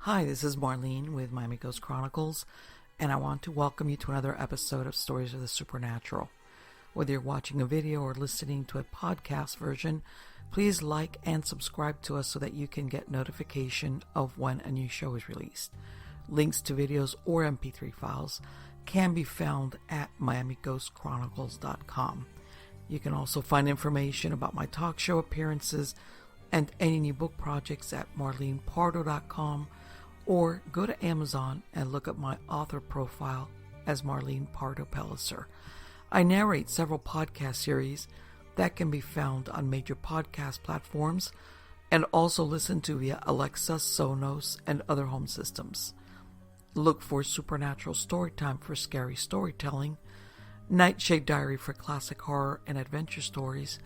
Hi, this is Marlene with Miami Ghost Chronicles, and I want to welcome you to another episode of Stories of the Supernatural. Whether you're watching a video or listening to a podcast version, please like and subscribe to us so that you can get notification of when a new show is released. Links to videos or MP3 files can be found at miamighostchronicles.com. You can also find information about my talk show appearances and any new book projects at marlenepardo.com, or go to Amazon and look up my author profile as Marlene Pardo Pellicer. I narrate several podcast series that can be found on major podcast platforms and also listened to via Alexa, Sonos, and other home systems. Look for Supernatural Storytime for scary storytelling, Nightshade Diary for classic horror and adventure stories,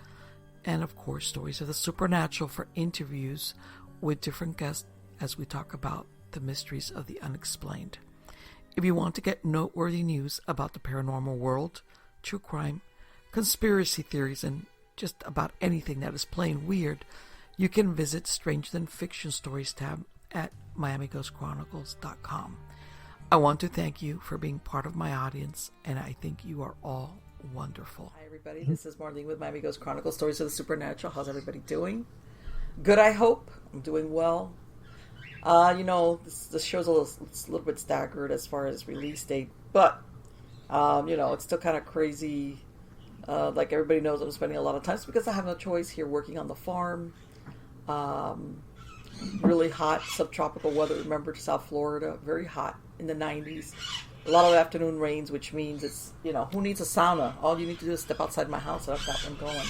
and of course Stories of the Supernatural for interviews with different guests as we talk about the mysteries of the unexplained. If you want to get noteworthy news about the paranormal world, true crime, conspiracy theories, and just about anything that is plain weird, you can visit Stranger Than Fiction Stories tab at miamighostchronicles.com. I want to thank you for being part of my audience, and I think you are all wonderful. Hi everybody, this is Marlene with Miami Ghost Chronicles, Stories of the Supernatural. How's everybody doing? Good, I hope. I'm doing well. This show's it's a little bit staggered as far as release date, but, it's still kind of crazy. Like everybody knows, I'm spending a lot of time because I have no choice here working on the farm. Really hot, subtropical weather. Remember, South Florida, very hot in the 90s. A lot of afternoon rains, which means it's, who needs a sauna? All you need to do is step outside my house and I've got one going.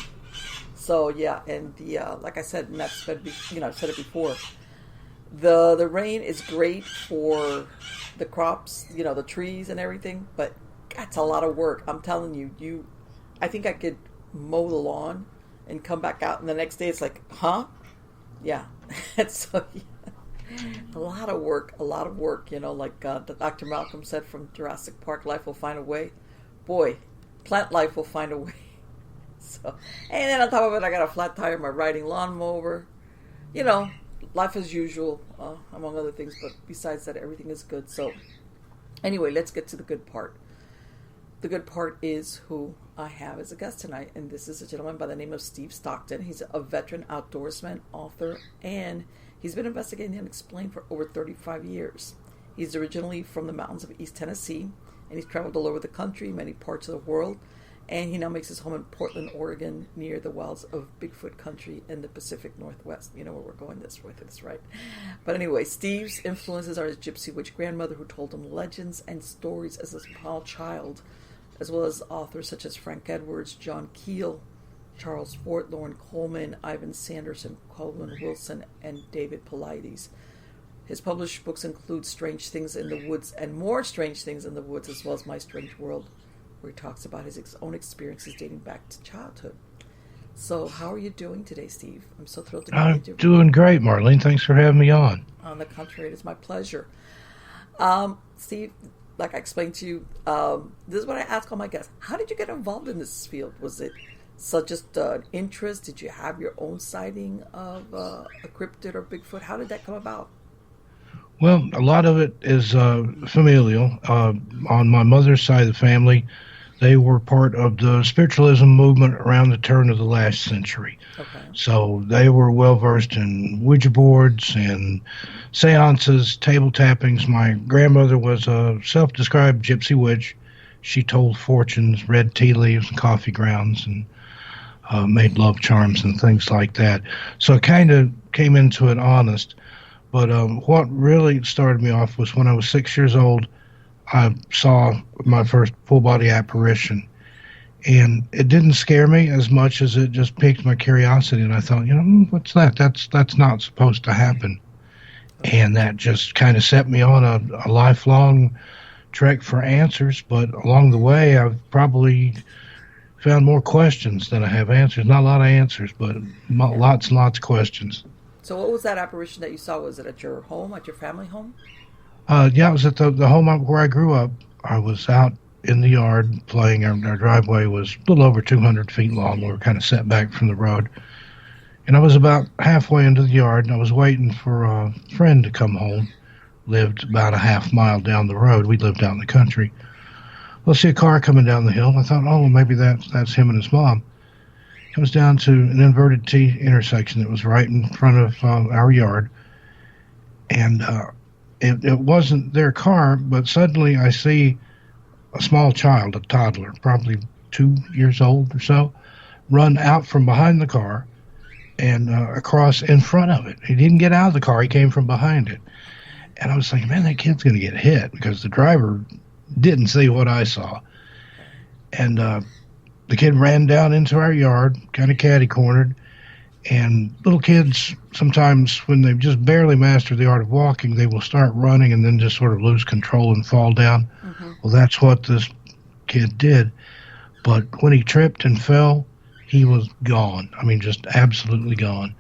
So, yeah, and like I said, and I've said it before, the rain is great for the crops, the trees and everything, but that's a lot of work. I'm telling you, I think I could mow the lawn and come back out, and the next day it's like, huh? Yeah. So, yeah. A lot of work, like Dr. Malcolm said from Jurassic Park, life will find a way. Boy, plant life will find a way. So, and then on top of it, I got a flat tire, my riding lawnmower, life as usual, among other things, but besides that, everything is good. So, anyway, let's get to the good part. The good part is who I have as a guest tonight, and this is a gentleman by the name of Steve Stockton. He's a veteran outdoorsman, author, and he's been investigating the unexplained for over 35 years. He's originally from the mountains of East Tennessee, and he's traveled all over the country, many parts of the world, and he now makes his home in Portland, Oregon, near the wilds of Bigfoot country in the Pacific Northwest. You know where we're going with this, right? But anyway, Steve's influences are his gypsy witch grandmother who told him legends and stories as a small child, as well as authors such as Frank Edwards, John Keel, Charles Fort, Lauren Coleman, Ivan Sanderson, Colin Wilson, and David Paulides. His published books include Strange Things in the Woods and More Strange Things in the Woods, as well as My Strange World, where he talks about his own experiences dating back to childhood. So how are you doing today, Steve? I'm so thrilled to be with you. I'm doing great, Marlene. Thanks for having me on. On the contrary, it is my pleasure. Steve, like I explained to you, this is what I ask all my guests. How did you get involved in this field? Was it just an interest? Did you have your own sighting of a cryptid or Bigfoot? How did that come about? Well, a lot of it is familial. On my mother's side of the family, they were part of the spiritualism movement around the turn of the last century. Okay. So they were well-versed in Ouija boards and seances, table tappings. My grandmother was a self-described gypsy witch. She told fortunes, read tea leaves and coffee grounds, and made love charms and things like that. So I kind of came into it honest. But what really started me off was when I was 6 years old, I saw my first full-body apparition. And it didn't scare me as much as it just piqued my curiosity. And I thought, what's that? That's not supposed to happen. And that just kind of set me on a lifelong trek for answers. But along the way, I've probably found more questions than I have answers. Not a lot of answers, but lots and lots of questions. So what was that apparition that you saw? Was it at your home, at your family home? Yeah, it was at the home where I grew up. I was out in the yard playing. Our driveway was a little over 200 feet long. We were kind of set back from the road. And I was about halfway into the yard, and I was waiting for a friend to come home. lived about a half mile down the road. We lived out in the country. We'll see a car coming down the hill. I thought, oh, well, maybe that's him and his mom. Comes down to an inverted T intersection that was right in front of our yard. And it wasn't their car, but suddenly I see a small child, a toddler, probably 2 years old or so, run out from behind the car and across in front of it. He didn't get out of the car. He came from behind it. And I was thinking, man, that kid's going to get hit because the driver didn't see what I saw. And the kid ran down into our yard, kind of catty-cornered. And little kids, sometimes when they've just barely mastered the art of walking, they will start running and then just sort of lose control and fall down. Mm-hmm. Well, that's what this kid did. But when he tripped and fell, he was gone. I mean, just absolutely gone.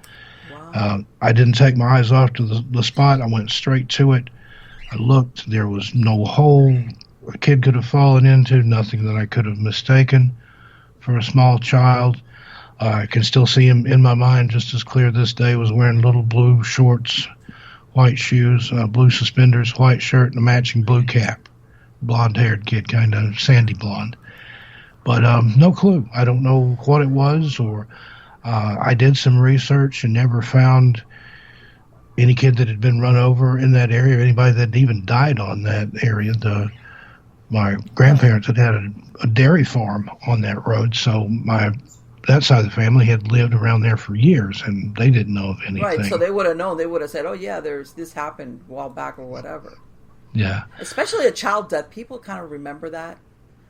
Wow. I didn't take my eyes off to the spot. I went straight to it. I looked. There was no hole a kid could have fallen into, nothing that I could have mistaken for a small child. I can still see him in my mind just as clear this day. Was wearing little blue shorts, white shoes, blue suspenders, white shirt, and a matching blue cap. Blonde-haired kid, kind of sandy blonde. But no clue. I don't know what it was, or I did some research and never found any kid that had been run over in that area, or anybody that even died on that area. My grandparents had a dairy farm on that road, so that side of the family had lived around there for years, and they didn't know of anything. Right, so they would have known. They would have said, oh, yeah, this happened a while back or whatever. Yeah. Especially a child death. People kind of remember that.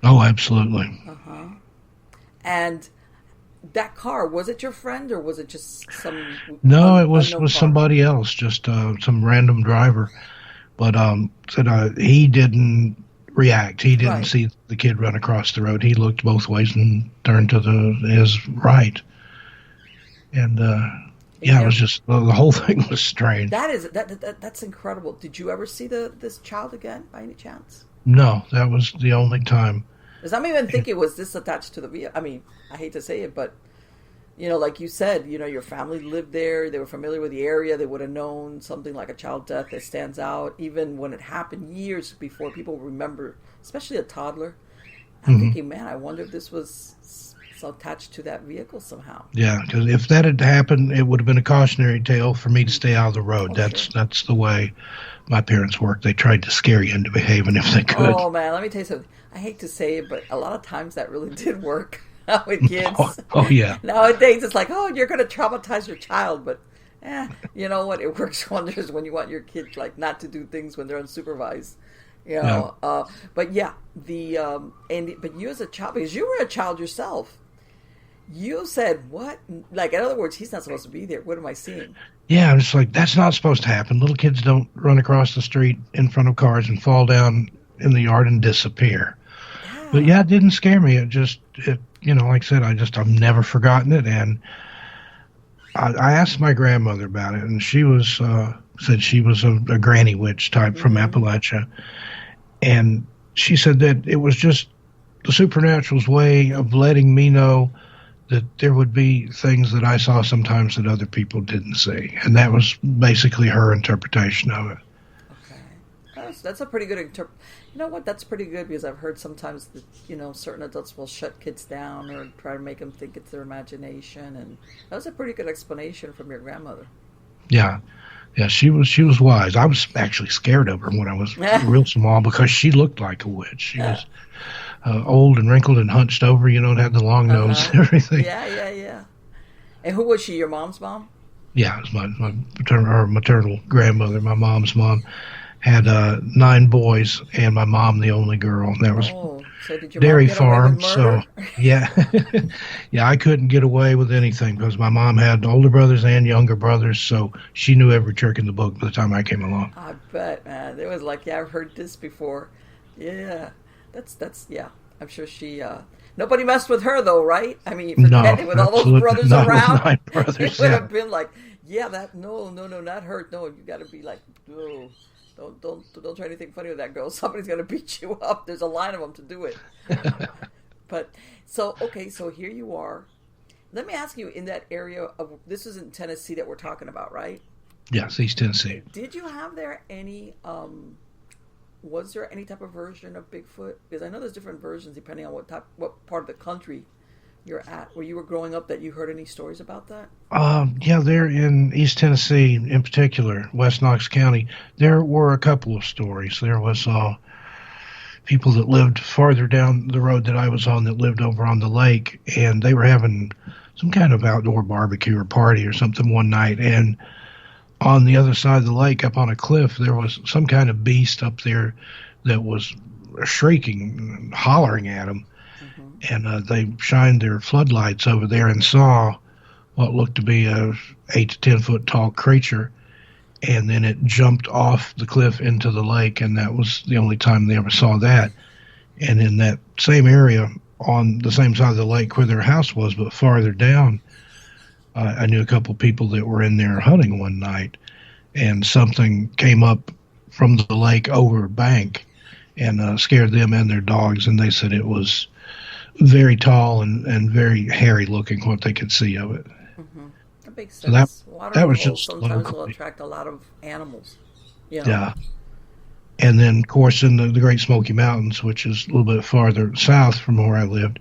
Oh, absolutely. Uh-huh. And that car, was it your friend or was it just some... No, it was somebody else, just some random driver. But said he didn't react. He didn't see the kid run across the road. He looked both ways and turned to his right. And it was just the whole thing was strange. That's incredible. Did you ever see this child again by any chance? No, that was the only time. Because I'm even thinking, was this attached to the vehicle? I mean, I hate to say it, but like you said, your family lived there. They were familiar with the area. They would have known something like a child death that stands out, even when it happened years before. People remember, especially a toddler. I'm thinking, man, I wonder if this was attached to that vehicle somehow. Yeah, because if that had happened, it would have been a cautionary tale for me to stay out of the road. That's the way my parents worked. They tried to scare you into behaving if they could. Oh, man, let me tell you something. I hate to say it, but a lot of times that really did work with kids. Oh yeah. Nowadays, it's like, oh, you're going to traumatize your child, but you know what? It works wonders when you want your kid not to do things when they're unsupervised. But yeah, but you as a child, because you were a child yourself, you said, what? Like, in other words, he's not supposed to be there. What am I seeing? Yeah, I'm just like, that's not supposed to happen. Little kids don't run across the street in front of cars and fall down in the yard and disappear. Yeah. But yeah, it didn't scare me. It like I said, I've never forgotten it. And I asked my grandmother about it, and she was said she was a granny witch type from Appalachia. And she said that it was just the supernatural's way of letting me know that there would be things that I saw sometimes that other people didn't see. And that was basically her interpretation of it. Okay. That's a pretty good You know what? That's pretty good, because I've heard sometimes that, certain adults will shut kids down or try to make them think it's their imagination. And that was a pretty good explanation from your grandmother. Yeah. Yeah, she was wise. I was actually scared of her when I was real small because she looked like a witch. She was old and wrinkled and hunched over, and had the long nose and everything. Yeah. And who was she, your mom's mom? Yeah, it was my maternal grandmother. My mom's mom had 9 boys, and my mom the only girl. That was so did your dairy mom get farm. Away with murder? So yeah, I couldn't get away with anything because my mom had older brothers and younger brothers, so she knew every trick in the book by the time I came along. I bet, man. It was like, I've heard this before. Yeah, that's yeah. I'm sure she. Nobody messed with her though, right? I mean, forget it, with all those brothers around. 9 brothers, it would have been like, no, not her. No, you got to be like, no. Don't try anything funny with that girl. Somebody's gonna beat you up. There's a line of them to do it. But so here you are. Let me ask you, in that area of, this is in Tennessee that we're talking about, right? Yes, East Tennessee. Did you have there any? Was there any type of version of Bigfoot? Because I know there's different versions depending on what part of the country you're at. Where you were growing up, that you heard any stories about that? Yeah, there in East Tennessee, in particular, West Knox County, there were a couple of stories. There was people that lived farther down the road that I was on that lived over on the lake, and they were having some kind of outdoor barbecue or party or something one night, and on the other side of the lake, up on a cliff, there was some kind of beast up there that was shrieking, hollering at them. And they shined their floodlights over there and saw what looked to be a 8 to 10 foot tall creature. And then it jumped off the cliff into the lake, and that was the only time they ever saw that. And in that same area, on the same side of the lake where their house was, but farther down, I knew a couple of people that were in there hunting one night, and something came up from the lake over bank and scared them and their dogs, and they said it was very tall and very hairy looking, what they could see of it. Mm-hmm. That makes So sense. that was just sometimes will locally. attract a lot of animals. You know? Yeah. And then, of course, in the Great Smoky Mountains, which is a little bit farther south from where I lived,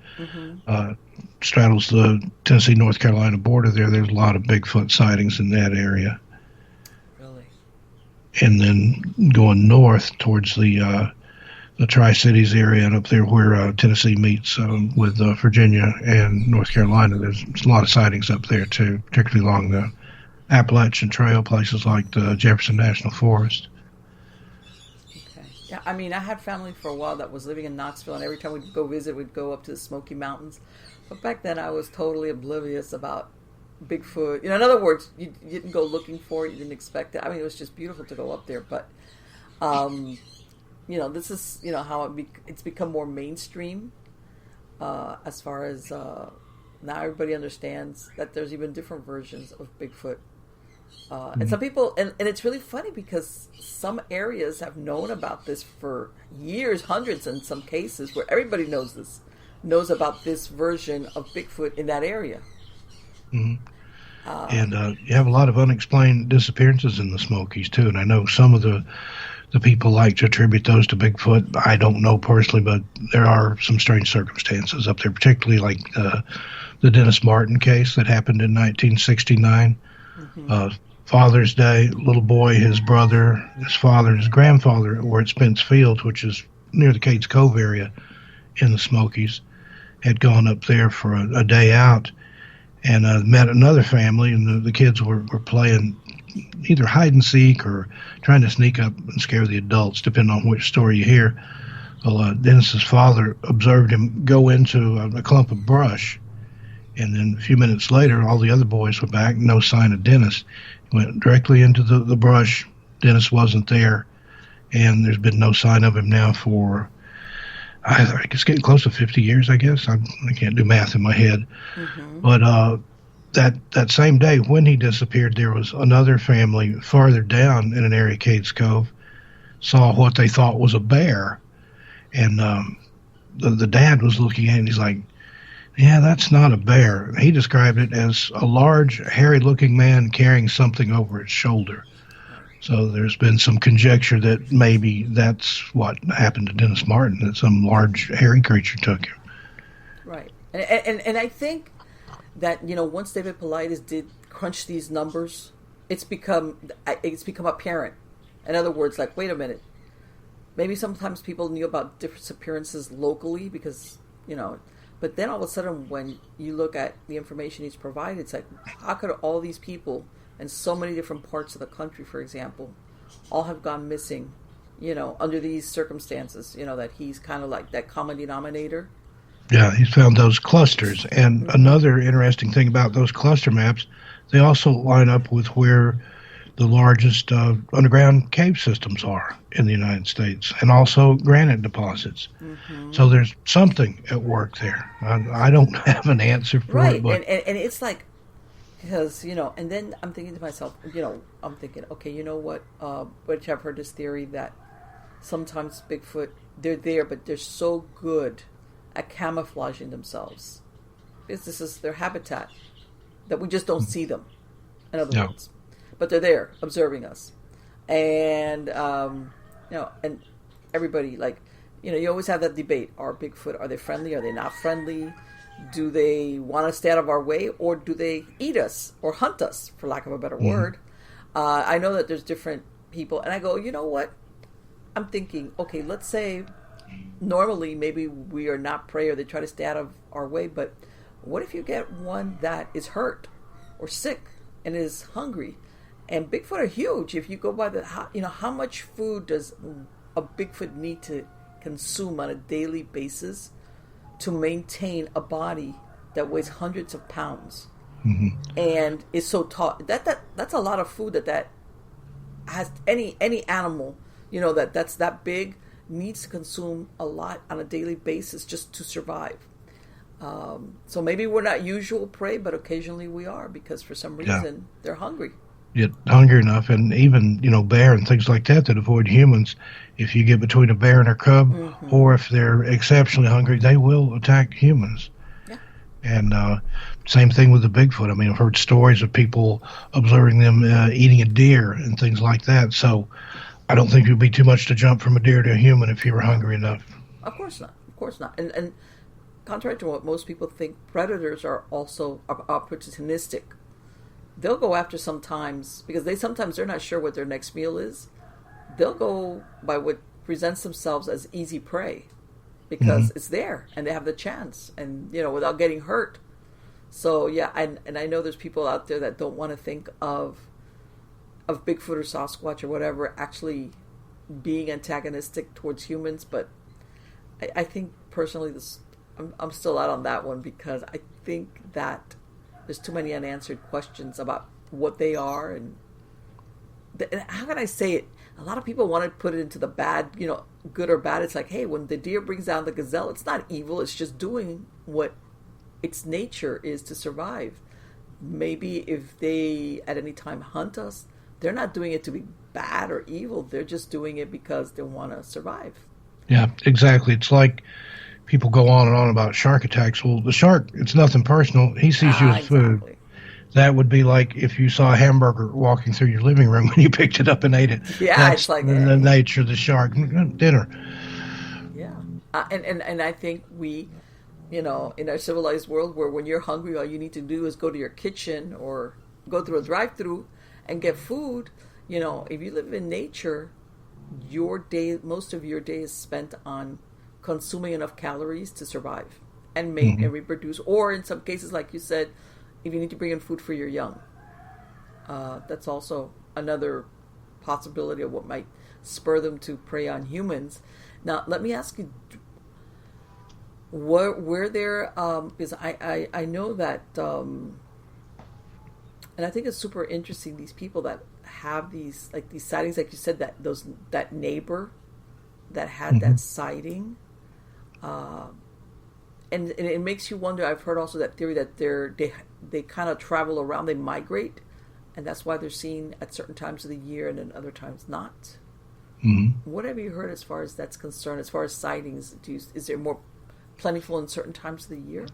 straddles the Tennessee-North Carolina border there. There's a lot of Bigfoot sightings in that area. Really? And then going north towards the Tri-Cities area and up there where Tennessee meets with Virginia and North Carolina, there's a lot of sightings up there, too, particularly along the Appalachian Trail, places like the Jefferson National Forest. Yeah, I mean, I had family for a while that was living in Knoxville, and every time we'd go visit, we'd go up to the Smoky Mountains. But back then, I was totally oblivious about Bigfoot. You know, in other words, you didn't go looking for it, you didn't expect it. I mean, it was just beautiful to go up there. But, you know, this is, you know, how it's become more mainstream as far as now everybody understands that there's even different versions of Bigfoot. And some people, and it's really funny because some areas have known about this for years, hundreds in some cases, where everybody knows about this version of Bigfoot in that area. Mm-hmm. And you have a lot of unexplained disappearances in the Smokies, too. And I know some of the people like to attribute those to Bigfoot. I don't know personally, but there are some strange circumstances up there, particularly like the Dennis Martin case that happened in 1969. Father's Day, little boy, his brother, his father, and his grandfather were at Spence Field, which is near the Cades Cove area in the Smokies, had gone up there for a day out and met another family, and the kids were playing either hide and seek or trying to sneak up and scare the adults, depending on which story you hear. Well, Dennis's father observed him go into a clump of brush, and then a few minutes later, all the other boys were back, no sign of Dennis. He went directly into the brush. Dennis wasn't there, and there's been no sign of him now for, I guess, getting close to 50 years, I guess. I can't do math in my head. But that same day when he disappeared, there was another family farther down in an area, Cades Cove, saw what they thought was a bear. And the dad was looking at it, and he's like, yeah, that's not a bear. He described it as a large, hairy-looking man carrying something over its shoulder. So there's been some conjecture that maybe that's what happened to Dennis Martin, that some large, hairy creature took him. Right. And I think that, you know, once David Paulides did crunch these numbers, it's become apparent. In other words, like, wait a minute. Maybe sometimes people knew about different disappearances locally because, you know, but then all of a sudden when you look at the information he's provided, it's like, how could all these people in so many different parts of the country, for example, all have gone missing, you know, under these circumstances, you know, that he's kind of like that common denominator. Yeah, he's found those clusters. And another interesting thing about those cluster maps, they also line up with where the largest underground cave systems are in the United States, and also granite deposits. So there's something at work there. I don't have an answer for it. But and it's like, because, you know, and then I'm thinking to myself, you know, okay, you know what, which I've heard this theory that sometimes Bigfoot, they're there, but they're so good at camouflaging themselves. This is their habitat, that we just don't see them, in other words. but they're there observing us. And, and everybody, like, you always have that debate. Are Bigfoot, are they friendly? Are they not friendly? Do they want to stay out of our way, or do they eat us or hunt us, for lack of a better word? I know that there's different people, and I go, you know what? I'm thinking, okay, let's say normally maybe we are not prey or they try to stay out of our way, but what if you get one that is hurt or sick and is hungry? And Bigfoot are huge. If you go by how much food does a Bigfoot need to consume on a daily basis to maintain a body that weighs hundreds of pounds and is so tall? That's a lot of food that has any animal, that's that big needs to consume a lot on a daily basis just to survive. So maybe we're not usual prey, but occasionally we are, because for some reason they're hungry. Get hungry enough, and even bear and things like that avoid humans. If you get between a bear and a cub, or if they're exceptionally hungry, they will attack humans. Yeah. And same thing with the Bigfoot. I mean, I've heard stories of people observing them eating a deer and things like that. So I don't think it would be too much to jump from a deer to a human if you were hungry enough. Of course not. Of course not. And contrary to what most people think, predators are also opportunistic. They'll go after sometimes, because they're not sure what their next meal is. They'll go by what presents themselves as easy prey, because it's there and they have the chance, and without getting hurt. So yeah, and I know there's people out there that don't want to think of Bigfoot or Sasquatch or whatever actually being antagonistic towards humans, but I think personally I'm still out on that one, because I think that there's too many unanswered questions about what they are, and how can I say it? A lot of people want to put it into the bad, good or bad. It's like, hey, when the deer brings down the gazelle, it's not evil. It's just doing what its nature is to survive. Maybe if they at any time hunt us, they're not doing it to be bad or evil. They're just doing it because they want to survive. Yeah, exactly. It's like people go on and on about shark attacks. Well, the shark, it's nothing personal. He sees you as food. Exactly. That would be like if you saw a hamburger walking through your living room and you picked it up and ate it. Yeah, that's it's like the nature of the shark. Dinner. Yeah, and I think we, in our civilized world, where when you're hungry, all you need to do is go to your kitchen or go through a drive-through and get food. If you live in nature, most of your day is spent on consuming enough calories to survive and make and reproduce, or in some cases, like you said, if you need to bring in food for your young, that's also another possibility of what might spur them to prey on humans. Now, let me ask you, were there, because I know that, and I think it's super interesting, these people that have these sightings, like you said, that neighbor that had that sighting. And it makes you wonder. I've heard also that theory that they kind of travel around, they migrate, and that's why they're seen at certain times of the year and then other times not. What have you heard as far as that's concerned? As far as sightings, is there more plentiful in certain times of the year?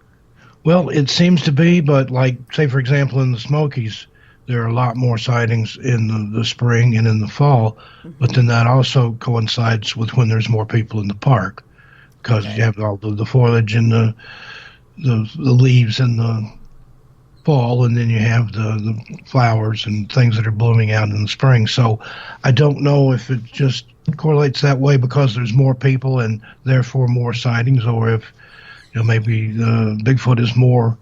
Well, it seems to be, but like, say, for example, in the Smokies, there are a lot more sightings in the spring and in the fall, but then that also coincides with when there's more people in the park, because you have all the foliage and the leaves in the fall, and then you have the flowers and things that are blooming out in the spring. So I don't know if it just correlates that way because there's more people and therefore more sightings, or if maybe the Bigfoot is more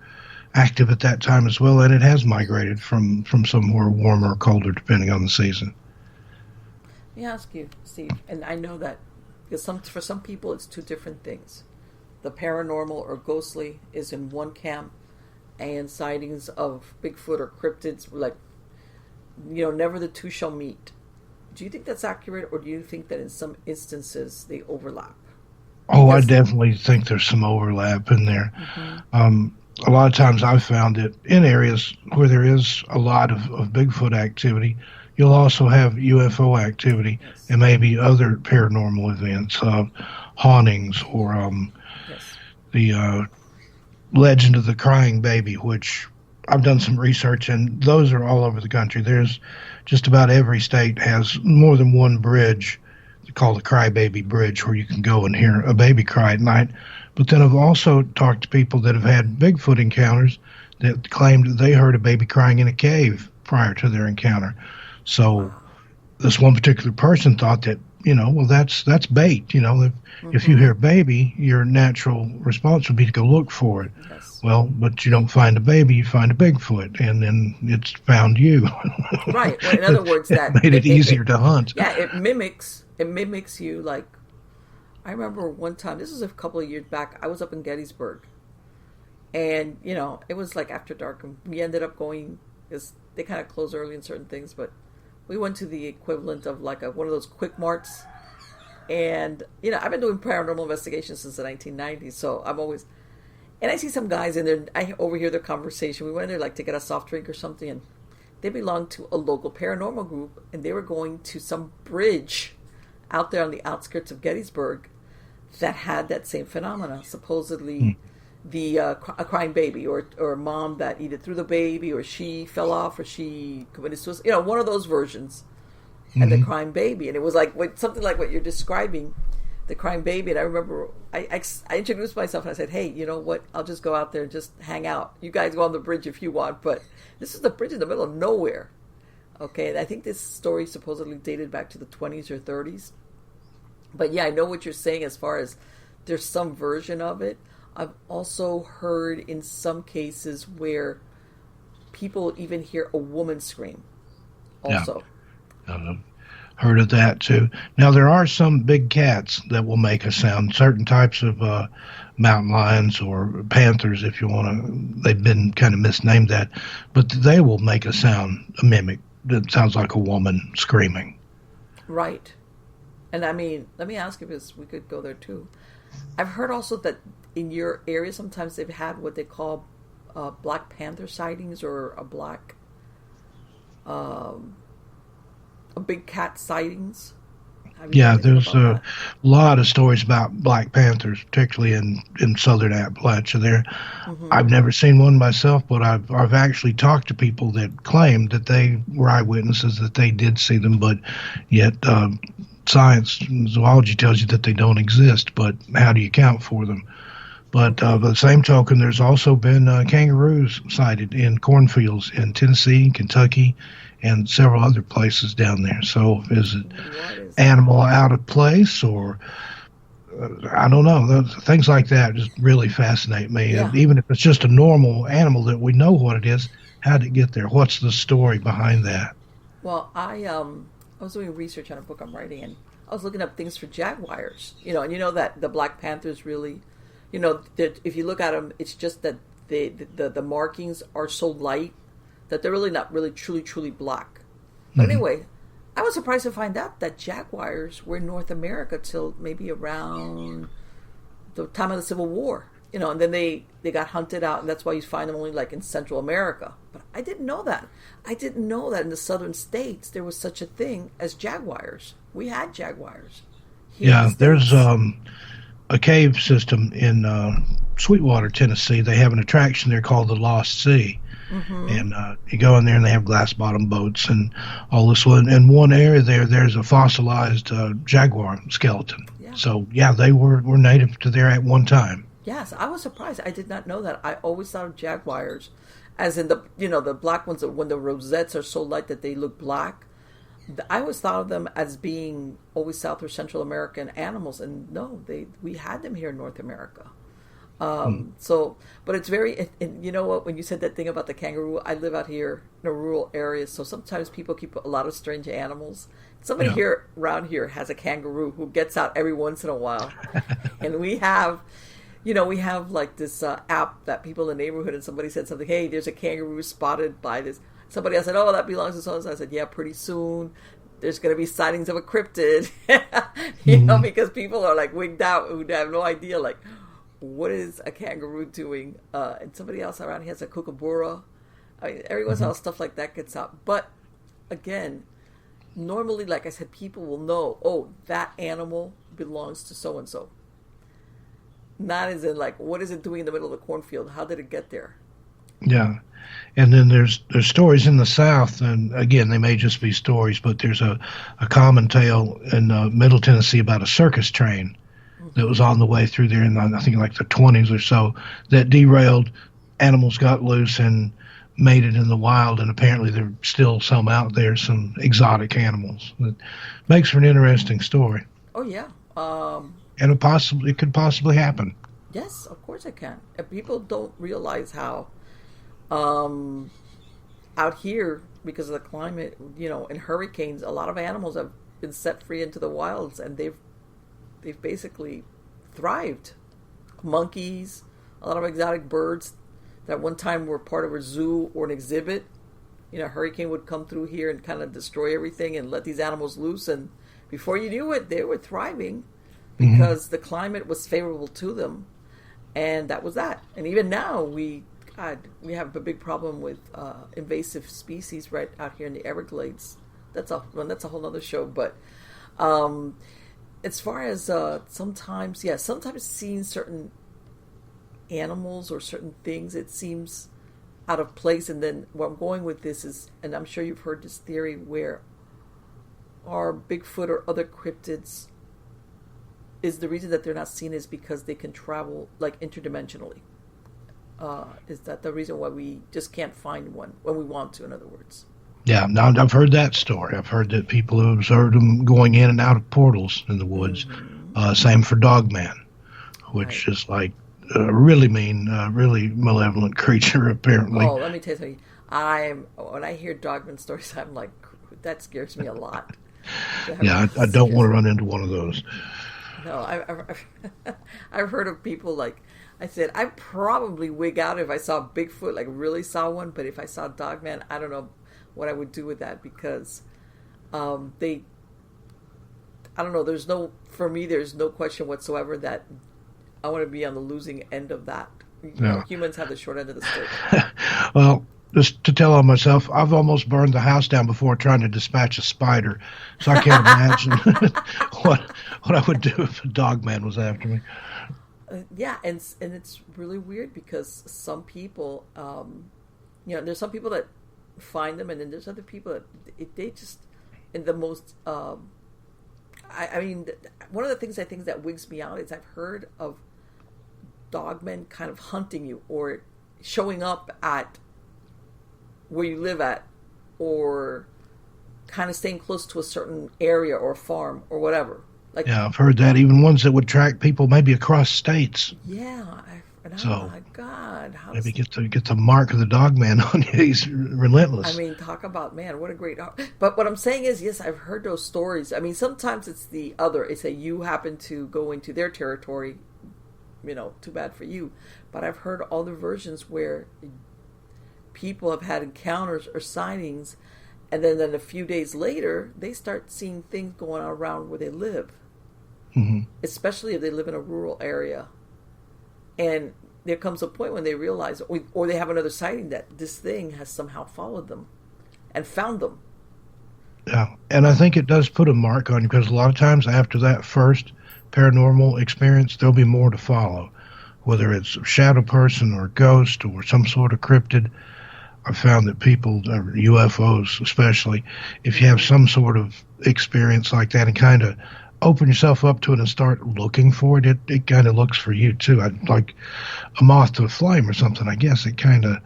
active at that time as well, and it has migrated from somewhere warmer or colder depending on the season. Let me ask you, Steve, and I know that because for some people it's two different things. The paranormal or ghostly is in one camp, and sightings of Bigfoot or cryptids, like, never the two shall meet. Do you think that's accurate, or do you think that in some instances they overlap? Oh, I definitely think there's some overlap in there. A lot of times I've found it in areas where there is a lot of Bigfoot activity. You'll also have UFO activity and maybe other paranormal events, hauntings, or the legend of the crying baby, which I've done some research, and those are all over the country. There's just about every state has more than one bridge called the Crybaby Bridge where you can go and hear a baby cry at night. But then I've also talked to people that have had Bigfoot encounters that claimed that they heard a baby crying in a cave prior to their encounter. So this one particular person thought that, well, that's bait. If you hear baby, your natural response would be to go look for it. Yes. Well, but you don't find a baby, you find a Bigfoot, and then it's found you. Right. Well, in other words, that made it easier to hunt. Yeah, it mimics you. Like, I remember one time, this was a couple of years back, I was up in Gettysburg, and it was like after dark, and we ended up going, because they kind of close early in certain things, but we went to the equivalent of like one of those quick marts. And, I've been doing paranormal investigations since the 1990s, so I'm always... And I see some guys in there, I overhear their conversation. We went in there like to get a soft drink or something, and they belonged to a local paranormal group, and they were going to some bridge out there on the outskirts of Gettysburg that had that same phenomena. Supposedly, a crying baby, or a mom that either threw the baby, or she fell off, or she committed suicide. One of those versions. And the crying baby, and it was like something like what you're describing, the crying baby. And I remember I introduced myself and I said, "Hey, you know what? I'll just go out there and just hang out. You guys go on the bridge if you want, but this is the bridge in the middle of nowhere." Okay, and I think this story supposedly dated back to the 20s or 30s. But yeah, I know what you're saying as far as there's some version of it. I've also heard in some cases where people even hear a woman scream. Also. Yeah. Heard of that too. Now there are some big cats that will make a sound. Certain types of mountain lions or panthers, if you want to. They've been kind of misnamed that, but they will make a sound, a mimic that sounds like a woman screaming. Right. And I mean, let me ask you this. We could go there too. I've heard also that in your area sometimes they've had what they call Black Panther sightings, or a black. Big cat sightings. Yeah, there's a lot of stories about black panthers, particularly in southern Appalachia there. I've never seen one myself, but I've actually talked to people that claim that they were eyewitnesses, that they did see them, but yet science, zoology tells you that they don't exist, but how do you account for them? But by the same token, there's also been kangaroos sighted in cornfields in Tennessee, Kentucky, and several other places down there. So is it animal out of place, or I don't know. Things like that just really fascinate me. Yeah. And even if it's just a normal animal that we know what it is, how did it get there? What's the story behind that? Well, I was doing research on a book I'm writing, and I was looking up things for jaguars. And that the Black Panthers really, that if you look at them, it's just that the markings are so light that they're really not really truly black. But anyway, I was surprised to find out that jaguars were in North America till maybe around the time of the Civil War. And then they got hunted out, and that's why you find them only like in Central America. But I didn't know that. I didn't know that in the southern states there was such a thing as jaguars. We had jaguars. Yeah, there's a cave system in Sweetwater, Tennessee. They have an attraction there called the Lost Sea. And you go in there and they have glass bottom boats and all this one. In one area there's a fossilized jaguar skeleton. Yeah. So yeah, they were native to there at one time. Yes, I was surprised. I did not know that. I always thought of jaguars as in the black ones, when the rosettes are so light that they look black. I always thought of them as being always South or Central American animals, and no, we had them here in North America. So, but it's very, and you know what, when you said that thing about the kangaroo, I live out here in a rural area, so sometimes people keep a lot of strange animals. Somebody here around here has a kangaroo who gets out every once in a while. And we have like this app that people in the neighborhood, and somebody said something, hey, there's a kangaroo spotted by this. Somebody else said, oh, that belongs to so-and-so. I said, yeah, pretty soon there's going to be sightings of a cryptid, because people are like wigged out who have no idea, like, what is a kangaroo doing? And somebody else around here has a kookaburra. I mean, every once in a while stuff like that gets out. But again, normally, like I said, people will know, oh, that animal belongs to so-and-so. Not as in like, what is it doing in the middle of the cornfield? How did it get there? Yeah. And then there's stories in the South, and again, they may just be stories, but there's a common tale in Middle Tennessee about a circus train that was on the way through there in, I think, like the 20s or so, that derailed. Animals got loose and made it in the wild, and apparently there's still some out there, some exotic animals. That makes for an interesting story. Oh, yeah. And it could possibly happen. Yes, of course it can. And people don't realize how out here, because of the climate, in hurricanes, a lot of animals have been set free into the wilds, and they've basically thrived. Monkeys, a lot of exotic birds that one time were part of a zoo or an exhibit. A hurricane would come through here and kind of destroy everything and let these animals loose, and before you knew it, they were thriving because the climate was favorable to them, and that was that. And even now, we have a big problem with invasive species right out here in the Everglades. That's a whole other show. But as far as sometimes seeing certain animals or certain things, it seems out of place. And then where I'm going with this is, and I'm sure you've heard this theory, where our Bigfoot or other cryptids, is the reason that they're not seen is because they can travel like interdimensionally. Is that the reason why we just can't find one when we want to, in other words? Yeah, now I've heard that story. I've heard that people have observed them going in and out of portals in the woods. Same for Dogman, which is like a really mean, really malevolent creature, apparently. Oh, let me tell you something. When I hear Dogman stories, I'm like, that scares me a lot. Yeah, I don't want to run into one of those. No, I've heard of people like, I said, I'd probably wig out if I saw Bigfoot, like really saw one, but if I saw Dogman, I don't know what I would do with that, because I don't know, for me, there's no question whatsoever that I want to be on the losing end of that. Humans have the short end of the stick. Well, just to tell on myself, I've almost burned the house down before trying to dispatch a spider, so I can't imagine what I would do if a Dogman was after me. Yeah, and it's really weird because some people, there's some people that find them, and then there's other people that they just, in the most, I mean, one of the things I think that wigs me out is I've heard of dogmen kind of hunting you or showing up at where you live at, or kind of staying close to a certain area or farm or whatever. Like, yeah, I've heard that. Even ones that would track people maybe across states. Yeah. Oh my God. Maybe get the mark of the Dogman on you. He's relentless. I mean, talk about, man, what a great... But what I'm saying is, yes, I've heard those stories. I mean, sometimes it's the other. It's that you happen to go into their territory, too bad for you. But I've heard all the versions where people have had encounters or sightings, and then a few days later, they start seeing things going on around where they live. Especially if they live in a rural area. And there comes a point when they realize, or they have another sighting, that this thing has somehow followed them and found them. Yeah, and I think it does put a mark on you, because a lot of times after that first paranormal experience, there'll be more to follow. Whether it's a shadow person or a ghost or some sort of cryptid, I've found that people, UFOs especially, if you have some sort of experience like that and kind of open yourself up to it and start looking for it, it kind of looks for you too. Like a moth to a flame or something, I guess. It kind of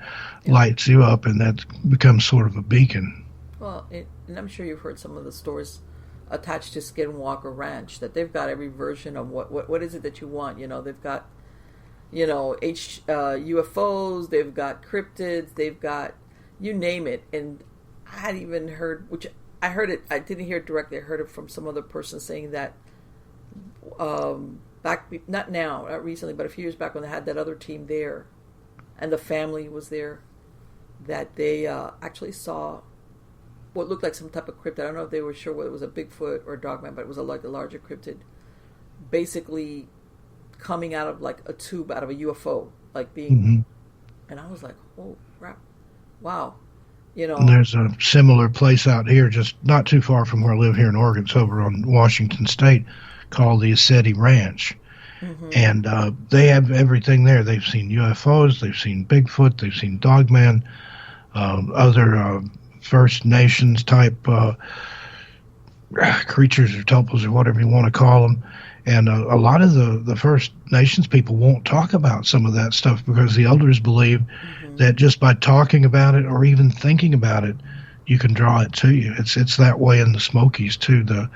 lights you up, and that becomes sort of a beacon. Well, and I'm sure you've heard some of the stories attached to Skinwalker Ranch, that they've got every version of what is it that you want. They've got, UFOs, they've got cryptids, they've got, you name it. And I had even heard, which I heard it, I didn't hear it directly, I heard it from some other person saying that back, not recently, but a few years back, when they had that other team there and the family was there, that they actually saw what looked like some type of cryptid. I don't know if they were sure whether it was a Bigfoot or a Dogman, but it was a larger cryptid, basically coming out of like a tube out of a UFO, like being, and I was like, oh crap, wow. There's a similar place out here, just not too far from where I live here in Oregon. It's over on Washington State, called the Assetti Ranch. And they have everything there. They've seen UFOs, they've seen Bigfoot, they've seen Dogman, other First Nations type creatures or topos or whatever you want to call them. And a lot of the First Nations people won't talk about some of that stuff because the elders believe that just by talking about it or even thinking about it, you can draw it to you. It's that way in the Smokies too. A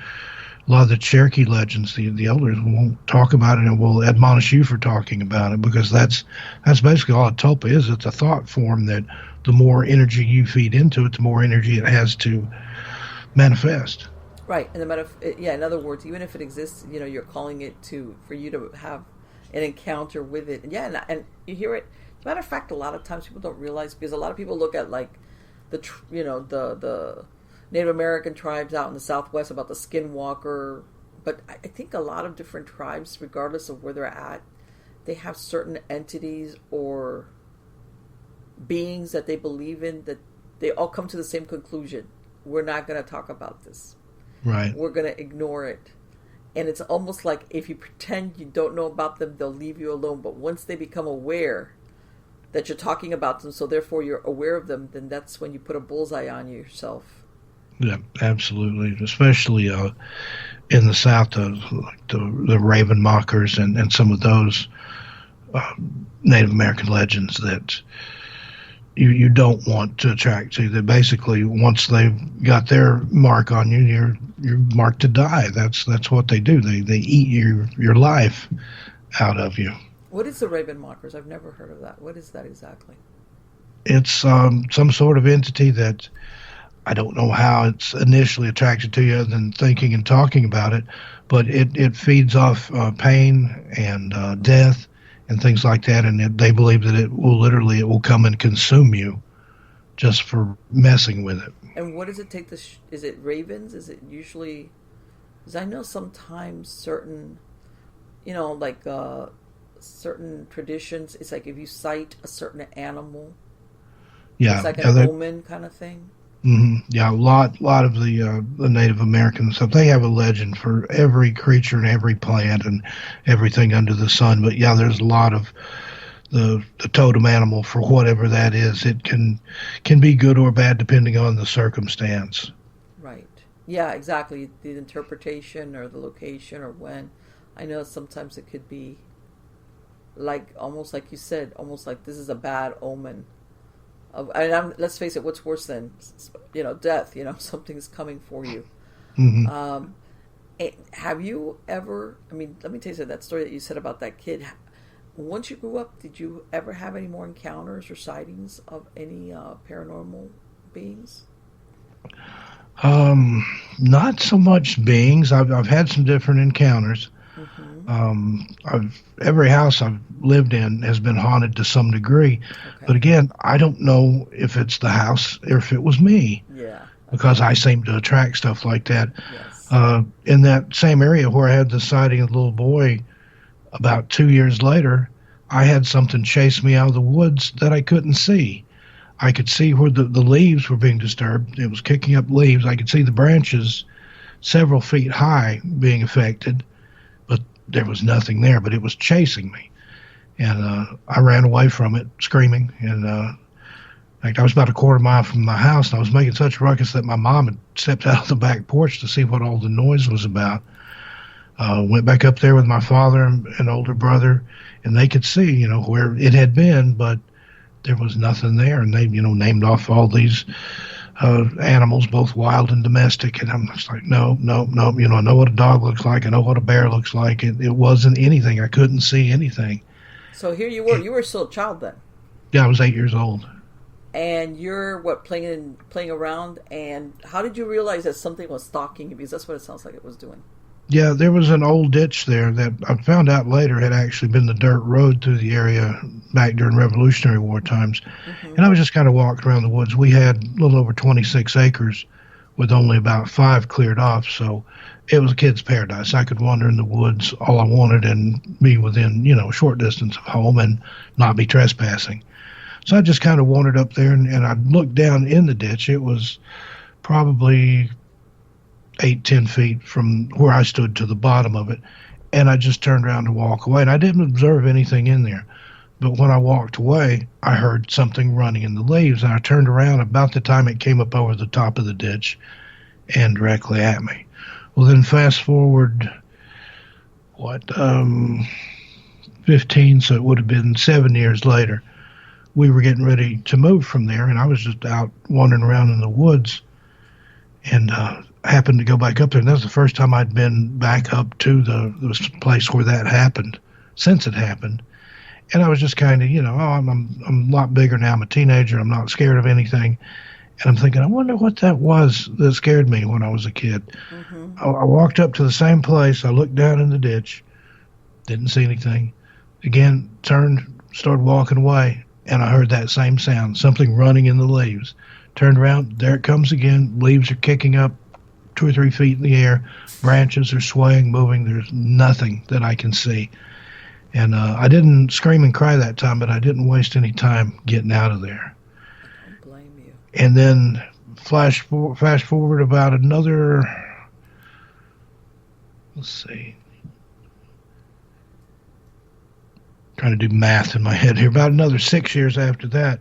lot of the Cherokee legends, the elders won't talk about it and will admonish you for talking about it because that's basically all a tulpa is. It's a thought form that the more energy you feed into it, the more energy it has to manifest. Right, and in other words, even if it exists, you're calling it for you to have an encounter with it. And you hear it. As a matter of fact, a lot of times people don't realize because a lot of people look at like the Native American tribes out in the Southwest about the skinwalker, but I think a lot of different tribes, regardless of where they're at, they have certain entities or beings that they believe in that they all come to the same conclusion. We're not going to talk about this. Right. We're going to ignore it. And it's almost like if you pretend you don't know about them, they'll leave you alone. But once they become aware that you're talking about them, so therefore you're aware of them, then that's when you put a bullseye on yourself. Yeah, absolutely. Especially in the South, like the Raven Mockers and some of those Native American legends that you don't want to attract to. That basically, once they've got their mark on you, you're marked to die. That's what they do. They eat your life out of you. What is the Raven Mockers? I've never heard of that. What is that exactly? It's some sort of entity that I don't know how it's initially attracted to you other than thinking and talking about it, but it feeds off pain and death and things like that, and they believe that it will come and consume you just for messing with it. And what does it take is it ravens? Is it usually, because I know sometimes certain, certain traditions, it's like if you sight a certain animal, it's like an omen kind of thing. Mm-hmm. Yeah, a lot of the Native American stuff. They have a legend for every creature and every plant and everything under the sun. But yeah, there's a lot of the totem animal for whatever that is. It can be good or bad depending on the circumstance. Right. Yeah, exactly. The interpretation or the location or when. I know sometimes it could be like almost like you said, almost like this is a bad omen. Let's face it, what's worse than, death? Something's coming for you. Mm-hmm. Have you ever, let me tell you something, that story that you said about that kid. Once you grew up, did you ever have any more encounters or sightings of any paranormal beings? Not so much beings. I've had some different encounters. Mm-hmm. Every house I've lived in has been haunted to some degree, but again, I don't know if it's the house or if it was me. Yeah. Because I seem to attract stuff like that. Yes. In that same area where I had the sighting of the little boy, about 2 years later, I had something chase me out of the woods that I couldn't see. I could see where the leaves were being disturbed. It was kicking up leaves. I could see the branches several feet high being affected, but there was nothing there, but it was chasing me. And I ran away from it, screaming. And in fact, I was about a quarter mile from my house, and I was making such a ruckus that my mom had stepped out of the back porch to see what all the noise was about. Went back up there with my father and older brother, and they could see, where it had been, but there was nothing there. And they, named off all these animals, both wild and domestic. And I'm just like, no. I know what a dog looks like. I know what a bear looks like. It wasn't anything. I couldn't see anything. So here you were. You were still a child then. Yeah, I was 8 years old. And you're playing around. And how did you realize that something was stalking you? Because that's what it sounds like it was doing. Yeah, there was an old ditch there that I found out later had actually been the dirt road through the area back during Revolutionary War times. Mm-hmm. And I was just kind of walking around the woods. We had a little over 26 acres with only about 5 cleared off. So it was a kid's paradise. I could wander in the woods all I wanted and be within, a short distance of home and not be trespassing. So I just kind of wandered up there and I looked down in the ditch. It was probably 8-10 feet from where I stood to the bottom of it. and I just turned around to walk away. And I didn't observe anything in there. But when I walked away, I heard something running in the leaves, and I turned around about the time it came up over the top of the ditch and directly at me. Well, then fast forward, 15, so it would have been 7 years later. We were getting ready to move from there, and I was just out wandering around in the woods, and happened to go back up there. And that was the first time I'd been back up to the place where that happened, since it happened. And I was just kind of, I'm a lot bigger now. I'm a teenager. I'm not scared of anything. And I'm thinking, I wonder what that was that scared me when I was a kid. Mm-hmm. I walked up to the same place. I looked down in the ditch. Didn't see anything. Again, turned, started walking away. And I heard that same sound, something running in the leaves. Turned around. There it comes again. Leaves are kicking up 2 or 3 feet in the air. Branches are swaying, moving. There's nothing that I can see. And I didn't scream and cry that time, but I didn't waste any time getting out of there. I don't blame you. And then fast forward about another, let's see, trying to do math in my head here, about another 6 years after that,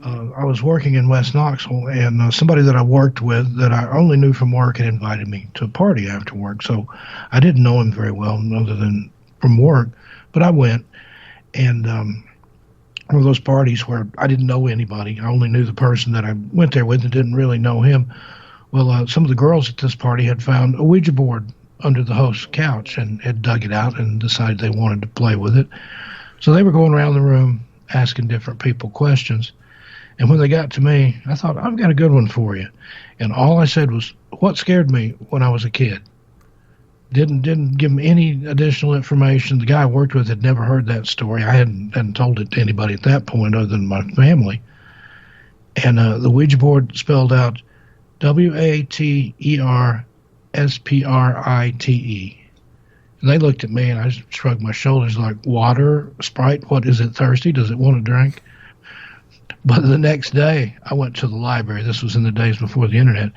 I was working in West Knoxville, and somebody that I worked with that I only knew from work had invited me to a party after work. So I didn't know him very well other than from work. But I went, and one of those parties where I didn't know anybody. I only knew the person that I went there with and didn't really know him. Well, some of the girls at this party had found a Ouija board under the host's couch and had dug it out and decided they wanted to play with it. So they were going around the room asking different people questions. And when they got to me, I thought, I've got a good one for you. And all I said was, what scared me when I was a kid? Didn't give him any additional information. The guy I worked with had never heard that story. I hadn't told it to anybody at that point other than my family. And the Ouija board spelled out WATERSPRITE. And they looked at me, and I just shrugged my shoulders like, water, Sprite, what, is it thirsty? Does it want a drink? But the next day, I went to the library. This was in the days before the internet.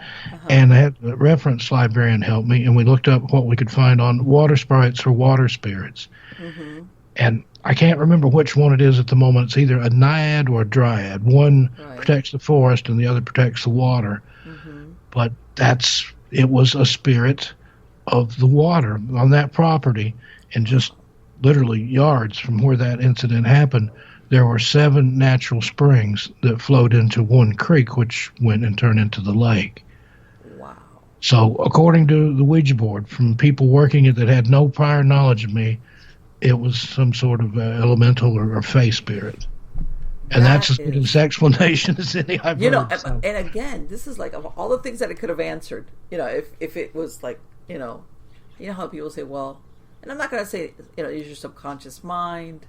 And I had a reference librarian help me, and we looked up what we could find on water sprites or water spirits. Mm-hmm. And I can't remember which one it is at the moment. It's either a naiad or a dryad. One protects the forest, and the other protects the water. Mm-hmm. But it was a spirit of the water on that property, and just literally yards from where that incident happened, there were 7 natural springs that flowed into one creek, which went and turned into the lake. Wow. So according to the Ouija board, from people working it that had no prior knowledge of me, it was some sort of elemental or fae spirit. And that's as good an explanation as any I've heard. And again, this is like, of all the things that it could have answered, if it was like, how people say, well, and I'm not going to say, use your subconscious mind.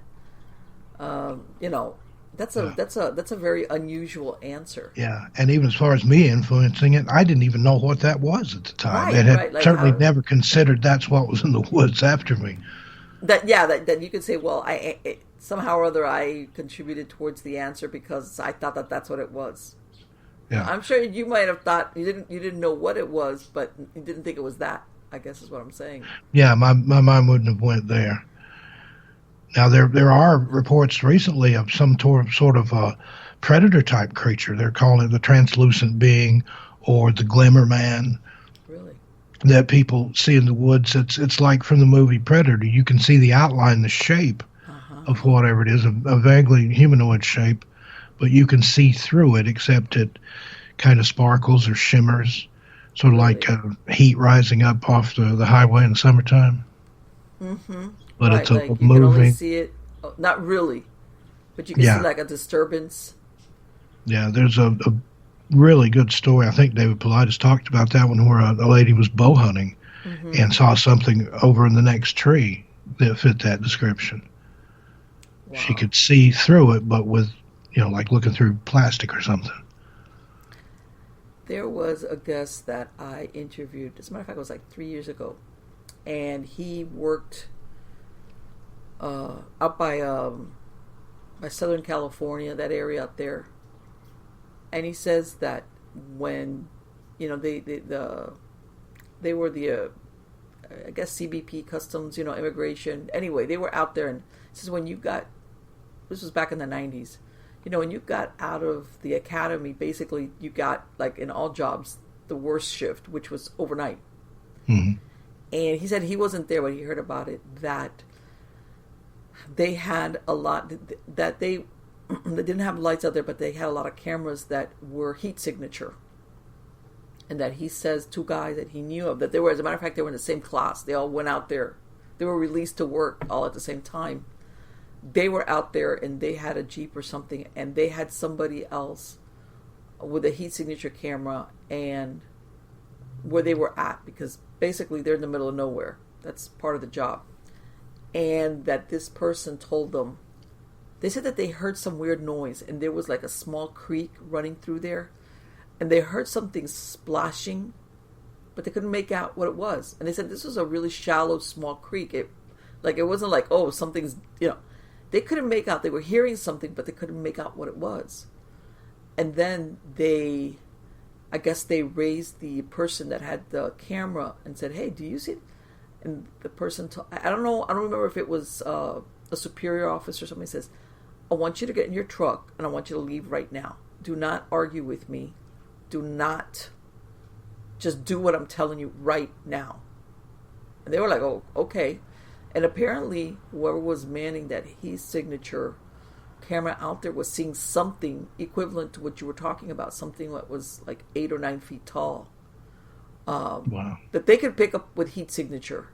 That's a very unusual answer. Yeah, and even as far as me influencing it, I didn't even know what that was at the time. It had certainly never considered that's what was in the woods after me. That you could say, well, somehow or other I contributed towards the answer because I thought that that's what it was. Yeah, I'm sure you might have thought you didn't know what it was, but you didn't think it was that. I guess is what I'm saying. Yeah, my mind wouldn't have went there. Now, there are reports recently of some sort of predator-type creature. They're calling it the translucent being or the glimmer man. Really? That people see in the woods. It's like from the movie Predator. You can see the outline, the shape of whatever it is, a vaguely humanoid shape, but you can see through it, except it kind of sparkles or shimmers, sort of like heat rising up off the highway in the summertime. Mm-hmm. But it's like moving. You can only see it, not really, but you can see like a disturbance. Yeah, there's a really good story. I think David Paulides talked about that one, where a lady was bow hunting and saw something over in the next tree that fit that description. Wow. She could see through it, but with, like looking through plastic or something. There was a guest that I interviewed, as a matter of fact, it was like 3 years ago, and he worked up by Southern California, that area up there, and he says that when they were the I guess CBP, customs, immigration. Anyway, they were out there, and this is when this was back in the 90s. When you got out of the academy, basically you got, like in all jobs, the worst shift, which was overnight. Mm-hmm. And he said he wasn't there, but he heard about it, that they had a lot, that they didn't have lights out there, but they had a lot of cameras that were heat signature. And that he says two guys that he knew of, that they were, as a matter of fact, they were in the same class. They all went out there. They were released to work all at the same time. They were out there and they had a Jeep or something, and they had somebody else with a heat signature camera and where they were at, because basically they're in the middle of nowhere. That's part of the job. And that this person told them, they said that they heard some weird noise, and there was like a small creek running through there. And they heard something splashing, but they couldn't make out what it was. And they said this was a really shallow, small creek. It wasn't like, oh, something's, They couldn't make out. They were hearing something, but they couldn't make out what it was. And then I guess they raised the person that had the camera and said, hey, do you see it? And the person, I don't know, I don't remember if it was a superior officer or somebody, says, I want you to get in your truck and I want you to leave right now. Do not argue with me. Do not, just do what I'm telling you right now. And they were like, oh, okay. And apparently whoever was manning that heat signature camera out there was seeing something equivalent to what you were talking about, something that was like 8 or 9 feet tall. Wow. That they could pick up with heat signature,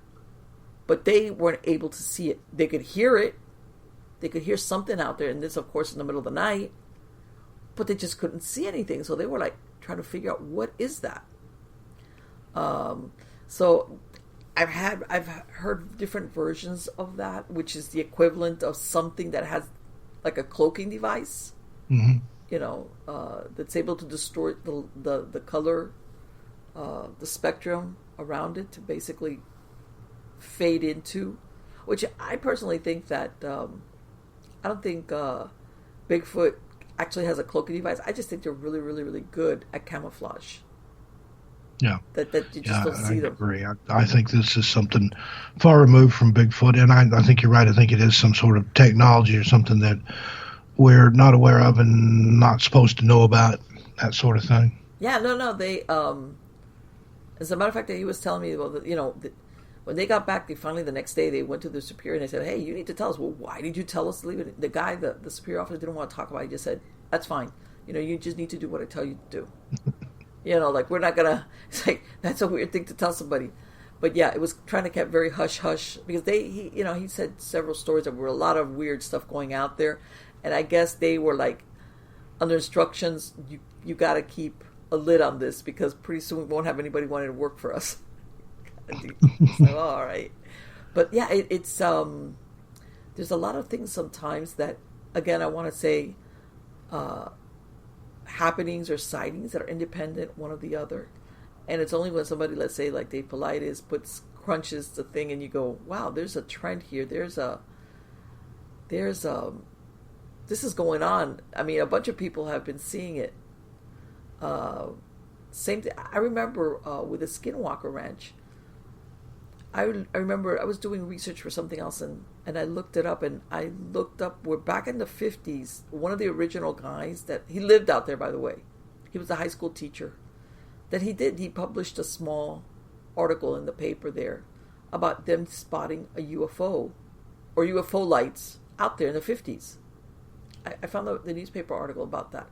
but they weren't able to see it. They could hear it. They could hear something out there, and this, of course, in the middle of the night, but they just couldn't see anything. So they were like trying to figure out, what is that? So I've heard different versions of that, which is the equivalent of something that has like a cloaking device, that's able to distort the color, the spectrum around it to basically fade into, which I personally think that, I don't think Bigfoot actually has a cloaking device. I just think they're really, really, really good at camouflage. Yeah. That you just don't see them. I agree. I think this is something far removed from Bigfoot, and I think you're right. I think it is some sort of technology or something that we're not aware of and not supposed to know about, that sort of thing. Yeah, no. They, as a matter of fact, he was telling me, when they got back, the next day, they went to the superior and they said, hey, you need to tell us. Well, why did you tell us to leave it? The guy, the superior officer, didn't want to talk about it. He just said, that's fine. You just need to do what I tell you to do. We're not going to, it's like, that's a weird thing to tell somebody. But yeah, it was trying to keep very hush-hush, because he said several stories. There were a lot of weird stuff going out there. And I guess they were like, under instructions, you got to keep a lid on this, because pretty soon we won't have anybody wanting to work for us. Like, oh, all right. But yeah, it's there's a lot of things sometimes that, again, I want to say, happenings or sightings that are independent one of the other. And it's only when somebody, let's say like Dave Paulides, crunches the thing and you go, wow, there's a trend here. This is going on. I mean, a bunch of people have been seeing it. Same thing. I remember with the Skinwalker Ranch. I remember I was doing research for something else, and I looked it up, and I looked up, we're back in the 50s, one of the original guys he lived out there, by the way. He was a high school teacher. He published a small article in the paper there about them spotting a UFO or UFO lights out there in the 50s. I found the newspaper article about that.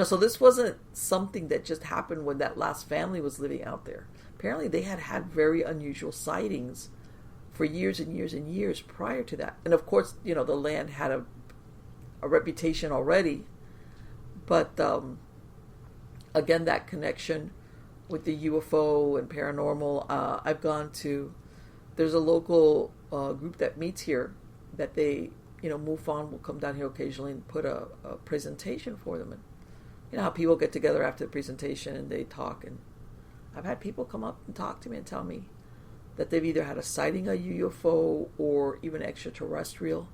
So this wasn't something that just happened when that last family was living out there. Apparently they had very unusual sightings for years and years and years prior to that. And of course, the land had a reputation already. But again, that connection with the UFO and paranormal, I've gone to, there's a local group that meets here that they, MUFON will come down here occasionally and put a presentation for them. And how people get together after the presentation and they talk, and I've had people come up and talk to me and tell me that they've either had a sighting of UFO or even extraterrestrial,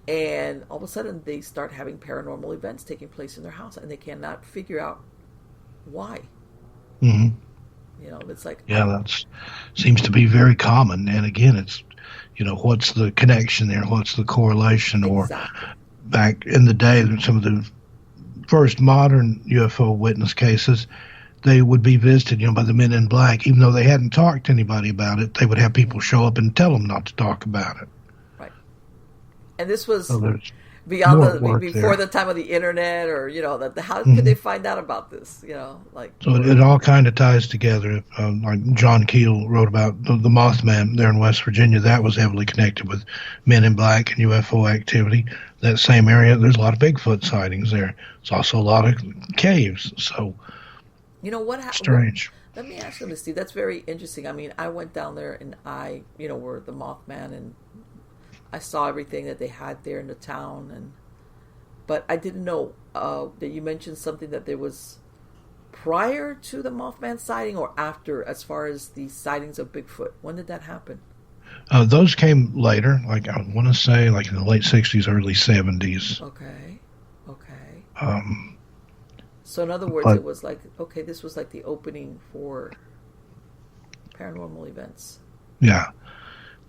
and all of a sudden they start having paranormal events taking place in their house, and they cannot figure out why. Mm-hmm. It's like Yeah, that seems to be very common. And again, it's, what's the connection there? What's the correlation? Or exactly. back in the day, some of the first modern UFO witness cases, they would be visited, by the men in black. Even though they hadn't talked to anybody about it, they would have people show up and tell them not to talk about it. Right. And this was So there's before there. the time of the internet, or how could they find out about this? So it all kind of ties together. Like John Keel wrote about the Mothman there in West Virginia. That was heavily connected with men in black and UFO activity. That same area, there's a lot of Bigfoot sightings there. There's also a lot of caves. So strange. Let me ask you, Steve. That's very interesting. I mean, I went down there and were the Mothman, and I saw everything that they had there in the town, but I didn't know that you mentioned something that there was prior to the Mothman sighting or after, as far as the sightings of Bigfoot. When did that happen? Those came later, like I want to say, like in the late 60s, early 70s. Okay. So in other words, it was like, this was like the opening for paranormal events. Yeah.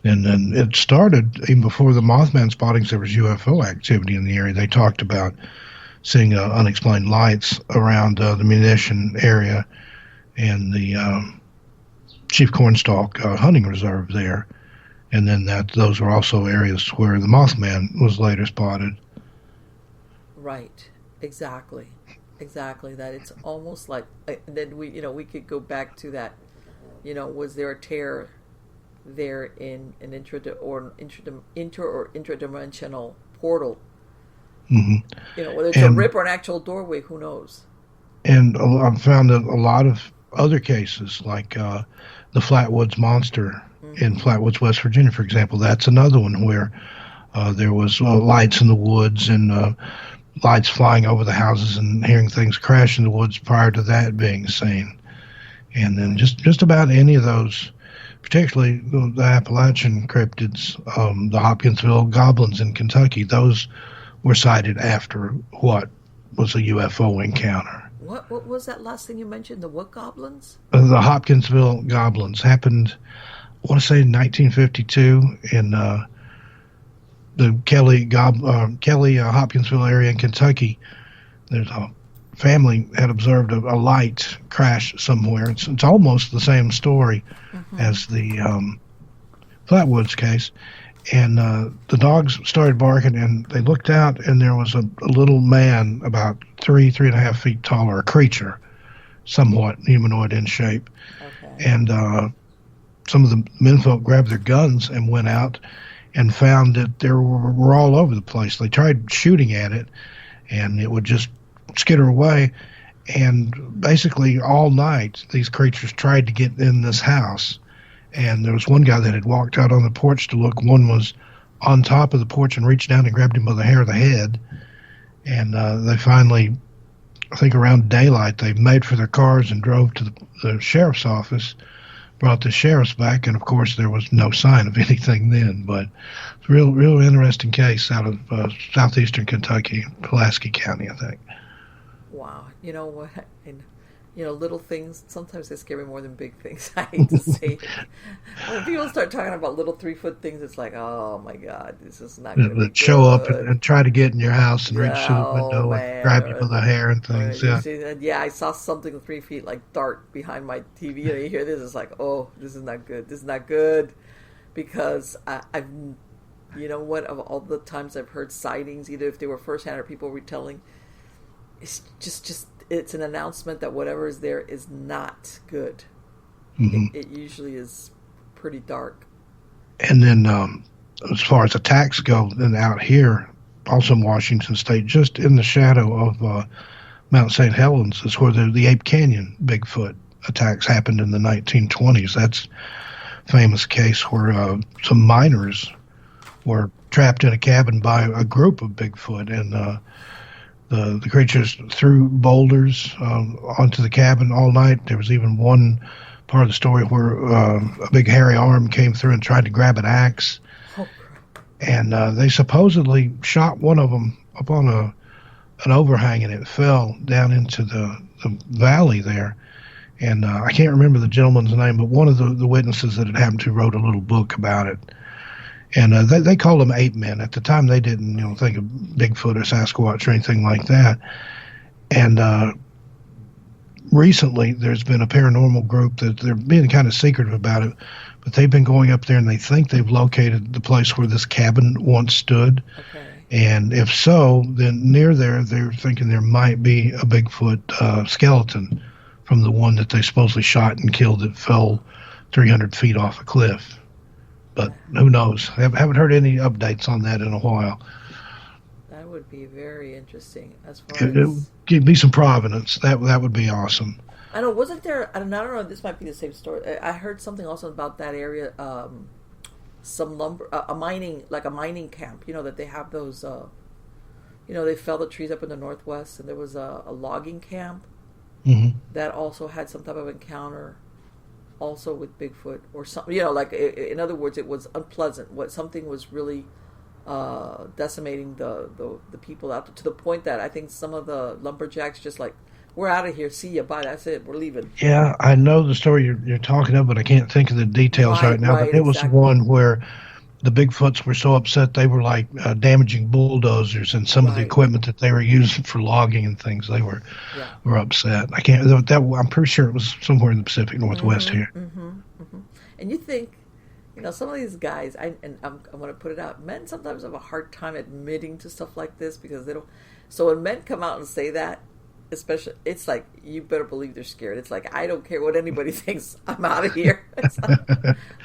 And then it started, even before the Mothman spottings, there was UFO activity in the area. They talked about seeing unexplained lights around the munition area and the Chief Cornstalk hunting reserve there. And then those were also areas where the Mothman was later spotted. Right. Exactly. That it's almost like, then we could go back to that, was there a tear there in an inter or intradimensional portal? Mm-hmm. Whether it's a rip or an actual doorway, who knows? And I've found a lot of other cases, like the Flatwoods Monster in Flatwoods, West Virginia, for example. That's another one where there was lights in the woods and lights flying over the houses and hearing things crash in the woods prior to that being seen. And then just about any of those, particularly the Appalachian cryptids, the Hopkinsville Goblins in Kentucky, those were sighted after what was a UFO encounter. What was that last thing you mentioned? The what goblins? The Hopkinsville Goblins happened, I want to say, in 1952 in the Kelly Hopkinsville area in Kentucky. There's a family had observed a light crash somewhere. It's almost the same story as the Flatwoods case. And the dogs started barking, and they looked out, and there was a little man about 3.5 feet taller, a creature, somewhat humanoid in shape. Okay. And some of the menfolk grabbed their guns and went out and found that they were all over the place. They tried shooting at it, and it would just skitter away. And basically all night, these creatures tried to get in this house. And there was one guy that had walked out on the porch to look. One was on top of the porch and reached down and grabbed him by the hair of the head. And they finally, I think around daylight, they made for their cars and drove to the sheriff's office, brought the sheriffs back, and of course there was no sign of anything then. But it's a real interesting case out of southeastern Kentucky, Pulaski County, I think. Wow. You know what? And, little things, sometimes they scare me more than big things. I hate to say it. When people start talking about little 3-foot things, it's like, oh my God, this is not going to be good. Show up and try to get in your house and reach through the window and grab you by the hair and things. Yeah, I saw something 3 feet like dart behind my TV, and you hear this, it's like, oh, this is not good. This is not good. Because I've, of all the times I've heard sightings, either if they were firsthand or people retelling, it's just it's an announcement that whatever is there is not good. Mm-hmm. It usually is pretty dark. And then as far as attacks go, then out here, also in Washington State, just in the shadow of Mount St. Helens is where the Ape Canyon Bigfoot attacks happened in the 1920s. That's a famous case where some miners were trapped in a cabin by a group of Bigfoot, and the creatures threw boulders onto the cabin all night. There was even one part of the story where a big hairy arm came through and tried to grab an axe. Oh, and they supposedly shot one of them up on an overhang, and it fell down into the valley there. And I can't remember the gentleman's name, but one of the witnesses that it happened to wrote a little book about it. And they called them ape men. At the time, they didn't, think of Bigfoot or Sasquatch or anything like that. And recently, there's been a paranormal group that they're being kind of secretive about it, but they've been going up there and they think they've located the place where this cabin once stood. Okay. And if so, then near there, they're thinking there might be a Bigfoot skeleton from the one that they supposedly shot and killed that fell 300 feet off a cliff. But who knows? I haven't heard any updates on that in a while. That would be very interesting. As far It as would be some provenance. That would be awesome. I know, wasn't there? I don't know if this might be the same story. I heard something also about that area. Some lumber, a mining camp. That they have those. They fell the trees up in the Northwest, and there was a logging camp that also had some type of encounter, also with Bigfoot or something. In other words, it was unpleasant. Something was really decimating the people out there, to the point that I think some of the lumberjacks just like, we're out of here. See ya. Bye. That's it. We're leaving. Yeah, I know the story you're talking about, but I can't think of the details right now. But it was the one where the Bigfoots were so upset they were like damaging bulldozers and some of the equipment that they were using for logging and things. They were upset. I can't. I'm pretty sure it was somewhere in the Pacific Northwest here. And you think, some of these guys, I'm going to put it out. Men sometimes have a hard time admitting to stuff like this because they don't. So when men come out and say that, especially, it's like, you better believe they're scared. It's like, I don't care what anybody thinks. I'm out of here. Like,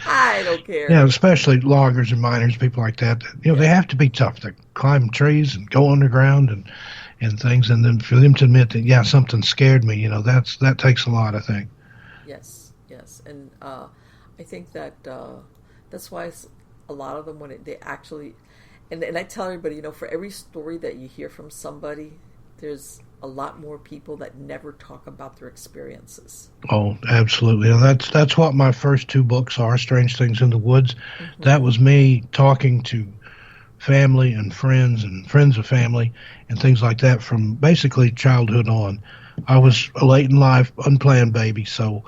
I don't care. Yeah, especially loggers and miners, people like that. They have to be tough. They climb trees and go underground and things. And then for them to admit that, something scared me, that takes a lot, I think. Yes. And I think that that's why a lot of them, when they actually, and I tell everybody, for every story that you hear from somebody, there's a lot more people that never talk about their experiences. Oh, absolutely. And that's what my first two books are, Strange Things in the Woods. That was me talking to family and friends of family and things like that from basically childhood on. I was a late in life, unplanned baby, so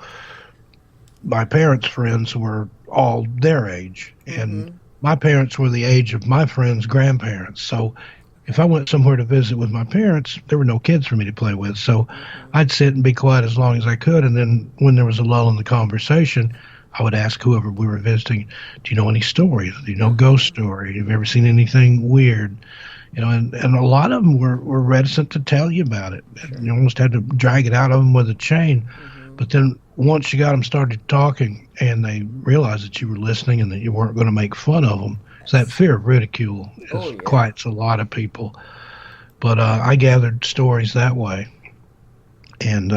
my parents' friends were all their age, and my parents were the age of my friends' grandparents. So if I went somewhere to visit with my parents, there were no kids for me to play with. So I'd sit and be quiet as long as I could. And then when there was a lull in the conversation, I would ask whoever we were visiting, do you know any stories? Do you know ghost stories? Have you ever seen anything weird? And a lot of them were reticent to tell you about it. Sure. You almost had to drag it out of them with a chain. But then once you got them started talking and they realized that you were listening and that you weren't going to make fun of them, so that fear of ridicule quiets a lot of people. But I gathered stories that way. And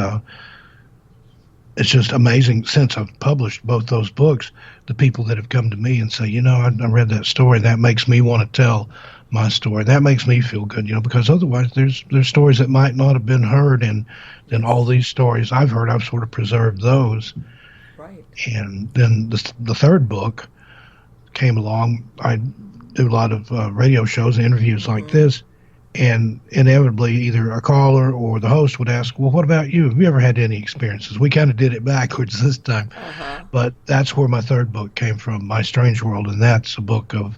it's just amazing, since I've published both those books, the people that have come to me and say, I read that story. That makes me want to tell my story. That makes me feel good, because otherwise there's stories that might not have been heard. And then all these stories I've heard, I've sort of preserved those. Right. And then the third book came along. I do a lot of radio shows and interviews like this, and inevitably either a caller or the host would ask, well, what about you? Have you ever had any experiences? We kind of did it backwards this time. But that's where my third book came from, My Strange World, and that's a book of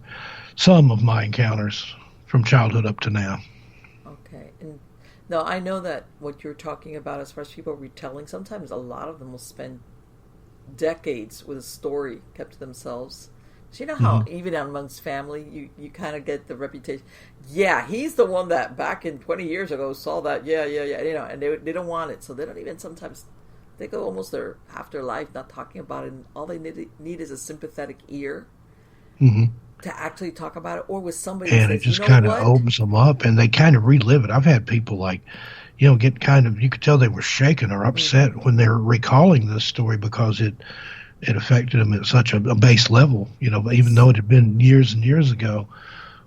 some of my encounters from childhood up to now. Okay. And now I know that what you're talking about as far as people retelling, sometimes a lot of them will spend decades with a story kept to themselves. So you know how even amongst family, you kind of get the reputation. Yeah, he's the one that back in 20 years ago saw that. Yeah. And they don't want it, so they don't even sometimes. They go almost half their life not talking about it, and all they need is a sympathetic ear to actually talk about it, or with somebody. And it just kind of opens them up, and they kind of relive it. I've had people get kind of, you could tell they were shaken or upset when they were recalling this story because it affected them at such a base level, even though it had been years and years ago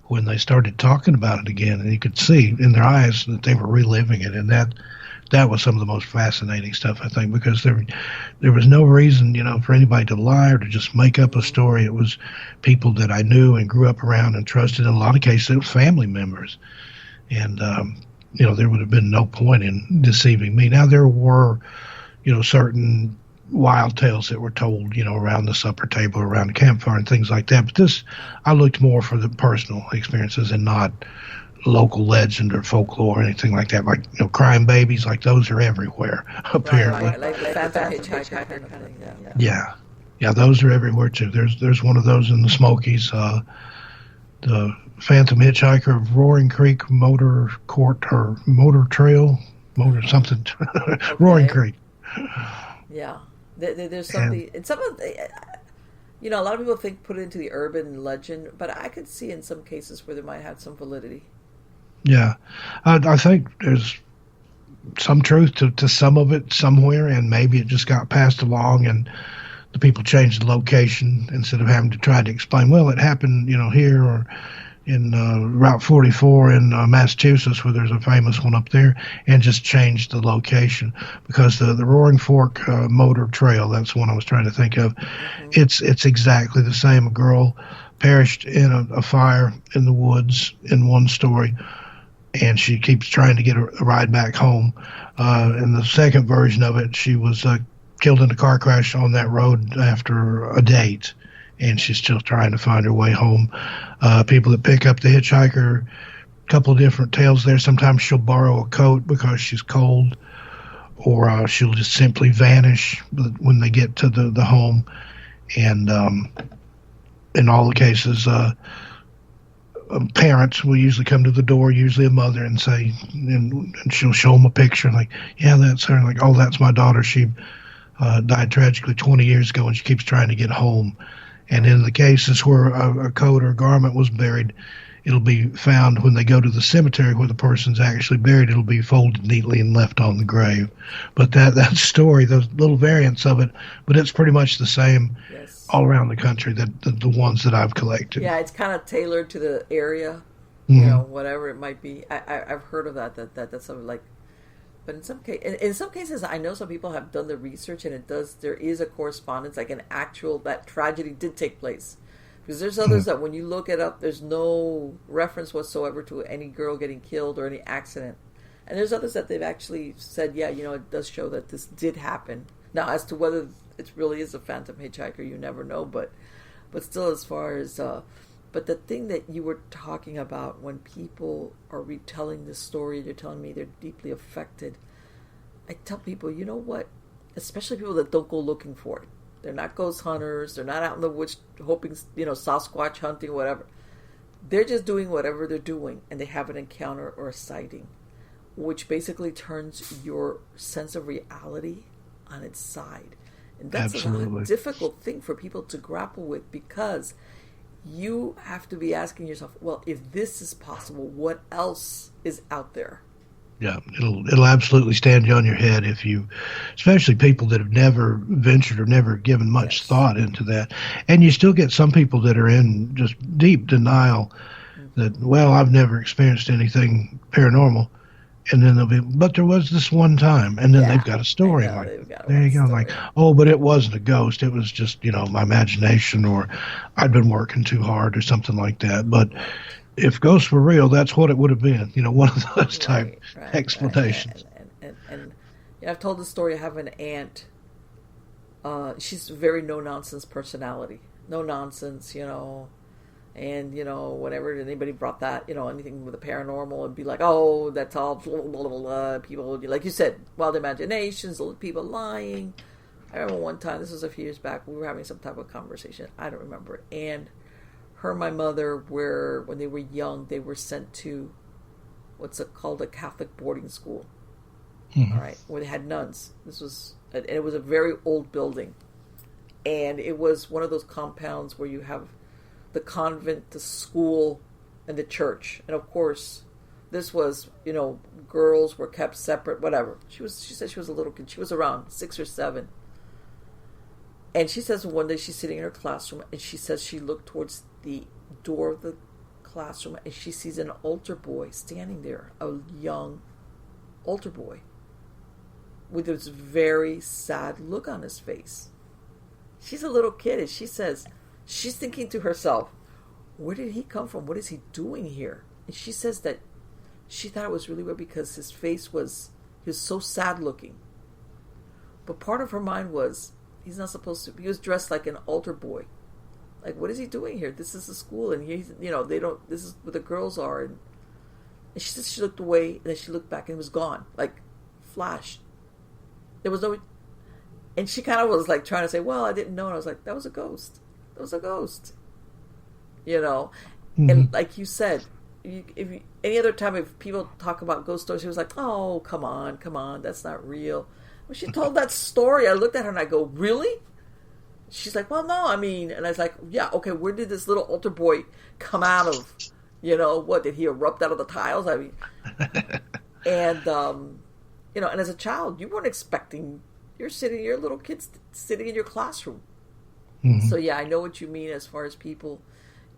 when they started talking about it again. And you could see in their eyes that they were reliving it. And that was some of the most fascinating stuff, I think, because there was no reason, for anybody to lie or to just make up a story. It was people that I knew and grew up around and trusted. In a lot of cases, it was family members. And, there would have been no point in deceiving me. Now, there were certain wild tales that were told, around the supper table, around the campfire, and things like that. But this, I looked more for the personal experiences and not local legend or folklore or anything like that. Like, crying babies, like those are everywhere, apparently. Right. Like the Panther Hitchhiker kind of thing. Yeah, those are everywhere too. There's one of those in the Smokies. The Phantom Hitchhiker of Roaring Creek Motor Court or Motor Trail, Motor something, Okay. Roaring Creek. Yeah. There's something, and some of the, a lot of people put it into the urban legend, but I could see in some cases where they might have some validity. Yeah, I think there's some truth to some of it somewhere, and maybe it just got passed along, and the people changed the location instead of having to try to explain. Well, it happened, here or in Route 44 in Massachusetts, where there's a famous one up there, and just changed the location because the Roaring Fork Motor Trail, that's the one I was trying to think of. Mm-hmm. It's exactly the same. A girl perished in a fire in the woods in one story, and she keeps trying to get a ride back home. In the second version of it, she was killed in a car crash on that road after a date, and she's still trying to find her way home. People that pick up the Hitchhiker, a couple of different tales there. Sometimes she'll borrow a coat because she's cold, or she'll just simply vanish when they get to the home. And in all the cases, parents will usually come to the door, usually a mother, and say, and she'll show them a picture, like, yeah, that's her. Like, oh, that's my daughter. She died tragically 20 years ago, and she keeps trying to get home. And in the cases where a coat or garment was buried, it'll be found when they go to the cemetery where the person's actually buried. It'll be folded neatly and left on the grave. But that story, those little variants of it, but it's pretty much the same all around the country, the ones that I've collected. Yeah, it's kind of tailored to the area, whatever it might be. I've heard of that's something like. But in some cases, I know some people have done the research, and there is a correspondence, like that tragedy did take place. Because there's others that when you look it up, there's no reference whatsoever to any girl getting killed or any accident. And there's others that they've actually said, yeah, it does show that this did happen. Now, as to whether it really is a Phantom Hitchhiker, you never know. But still, as far as... But the thing that you were talking about, when people are retelling the story, they're telling me they're deeply affected. I tell people, you know what? Especially people that don't go looking for it. They're not ghost hunters. They're not out in the woods hoping, Sasquatch hunting, whatever. They're just doing whatever they're doing, and they have an encounter or a sighting, which basically turns your sense of reality on its side. And that's a difficult thing for people to grapple with, because you have to be asking yourself, well, if this is possible, what else is out there? Yeah, it'll absolutely stand you on your head if you, especially people that have never ventured or never given much thought into that. And you still get some people that are in just deep denial that, well, I've never experienced anything paranormal. And then they'll be, but there was this one time, and then they've got a story. There you go. Like, oh, but it wasn't a ghost. It was just, my imagination, or I'd been working too hard or something like that. But if ghosts were real, that's what it would have been. One of those type explanations. Right. And I've told the story. I have an aunt. She's a very no-nonsense personality. No nonsense, And, whenever anybody brought that, anything with the paranormal, and be like, oh, that's all blah, blah, blah, blah. People, like you said, wild imaginations, people lying. I remember one time, this was a few years back, we were having some type of conversation. I don't remember it. And her and my mother when they were young, they were sent to what's called a Catholic boarding school. Mm-hmm. All right, where they had nuns. It was a very old building. And it was one of those compounds where you have the convent, the school, and the church. And of course, this was, girls were kept separate, whatever. She said she was a little kid. She was around 6 or 7. And she says one day she's sitting in her classroom, and she says she looked towards the door of the classroom, and she sees an altar boy standing there, a young altar boy, with this very sad look on his face. She's a little kid, and she says, she's thinking to herself, where did he come from? What is he doing here? And she says that she thought it was really weird because his face he was so sad looking. But part of her mind was, he's not supposed to. He was dressed like an altar boy. Like, what is he doing here? This is a school, and he's, they don't. This is where the girls are, and she looked away, and then she looked back, and it was gone, like flash. There was no, and she kind of was like trying to say, "Well, I didn't know," and I was like, "That was a ghost. That was a ghost." Mm-hmm. And like you said, any other time if people talk about ghost stories, she was like, "Oh, come on, that's not real." When she told that story, I looked at her and I go, "Really?" She's like, "Well, no, I mean," and I was like, "Yeah, okay, where did this little altar boy come out of? What, did he erupt out of the tiles?" I mean, and, and as a child, you weren't expecting, your little kids sitting in your classroom. Mm-hmm. So, yeah, I know what you mean as far as people,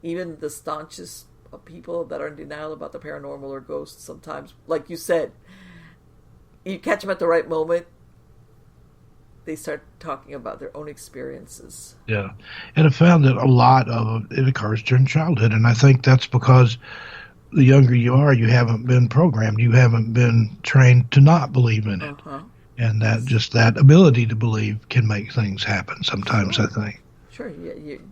even the staunchest of people that are in denial about the paranormal or ghosts sometimes, like you said, you catch them at the right moment, they start talking about their own experiences. Yeah. And I found that a lot of it occurs during childhood. And I think that's because the younger you are, you haven't been programmed. You haven't been trained to not believe in it. Uh-huh. And that ability to believe can make things happen sometimes, Sure. I think. Sure.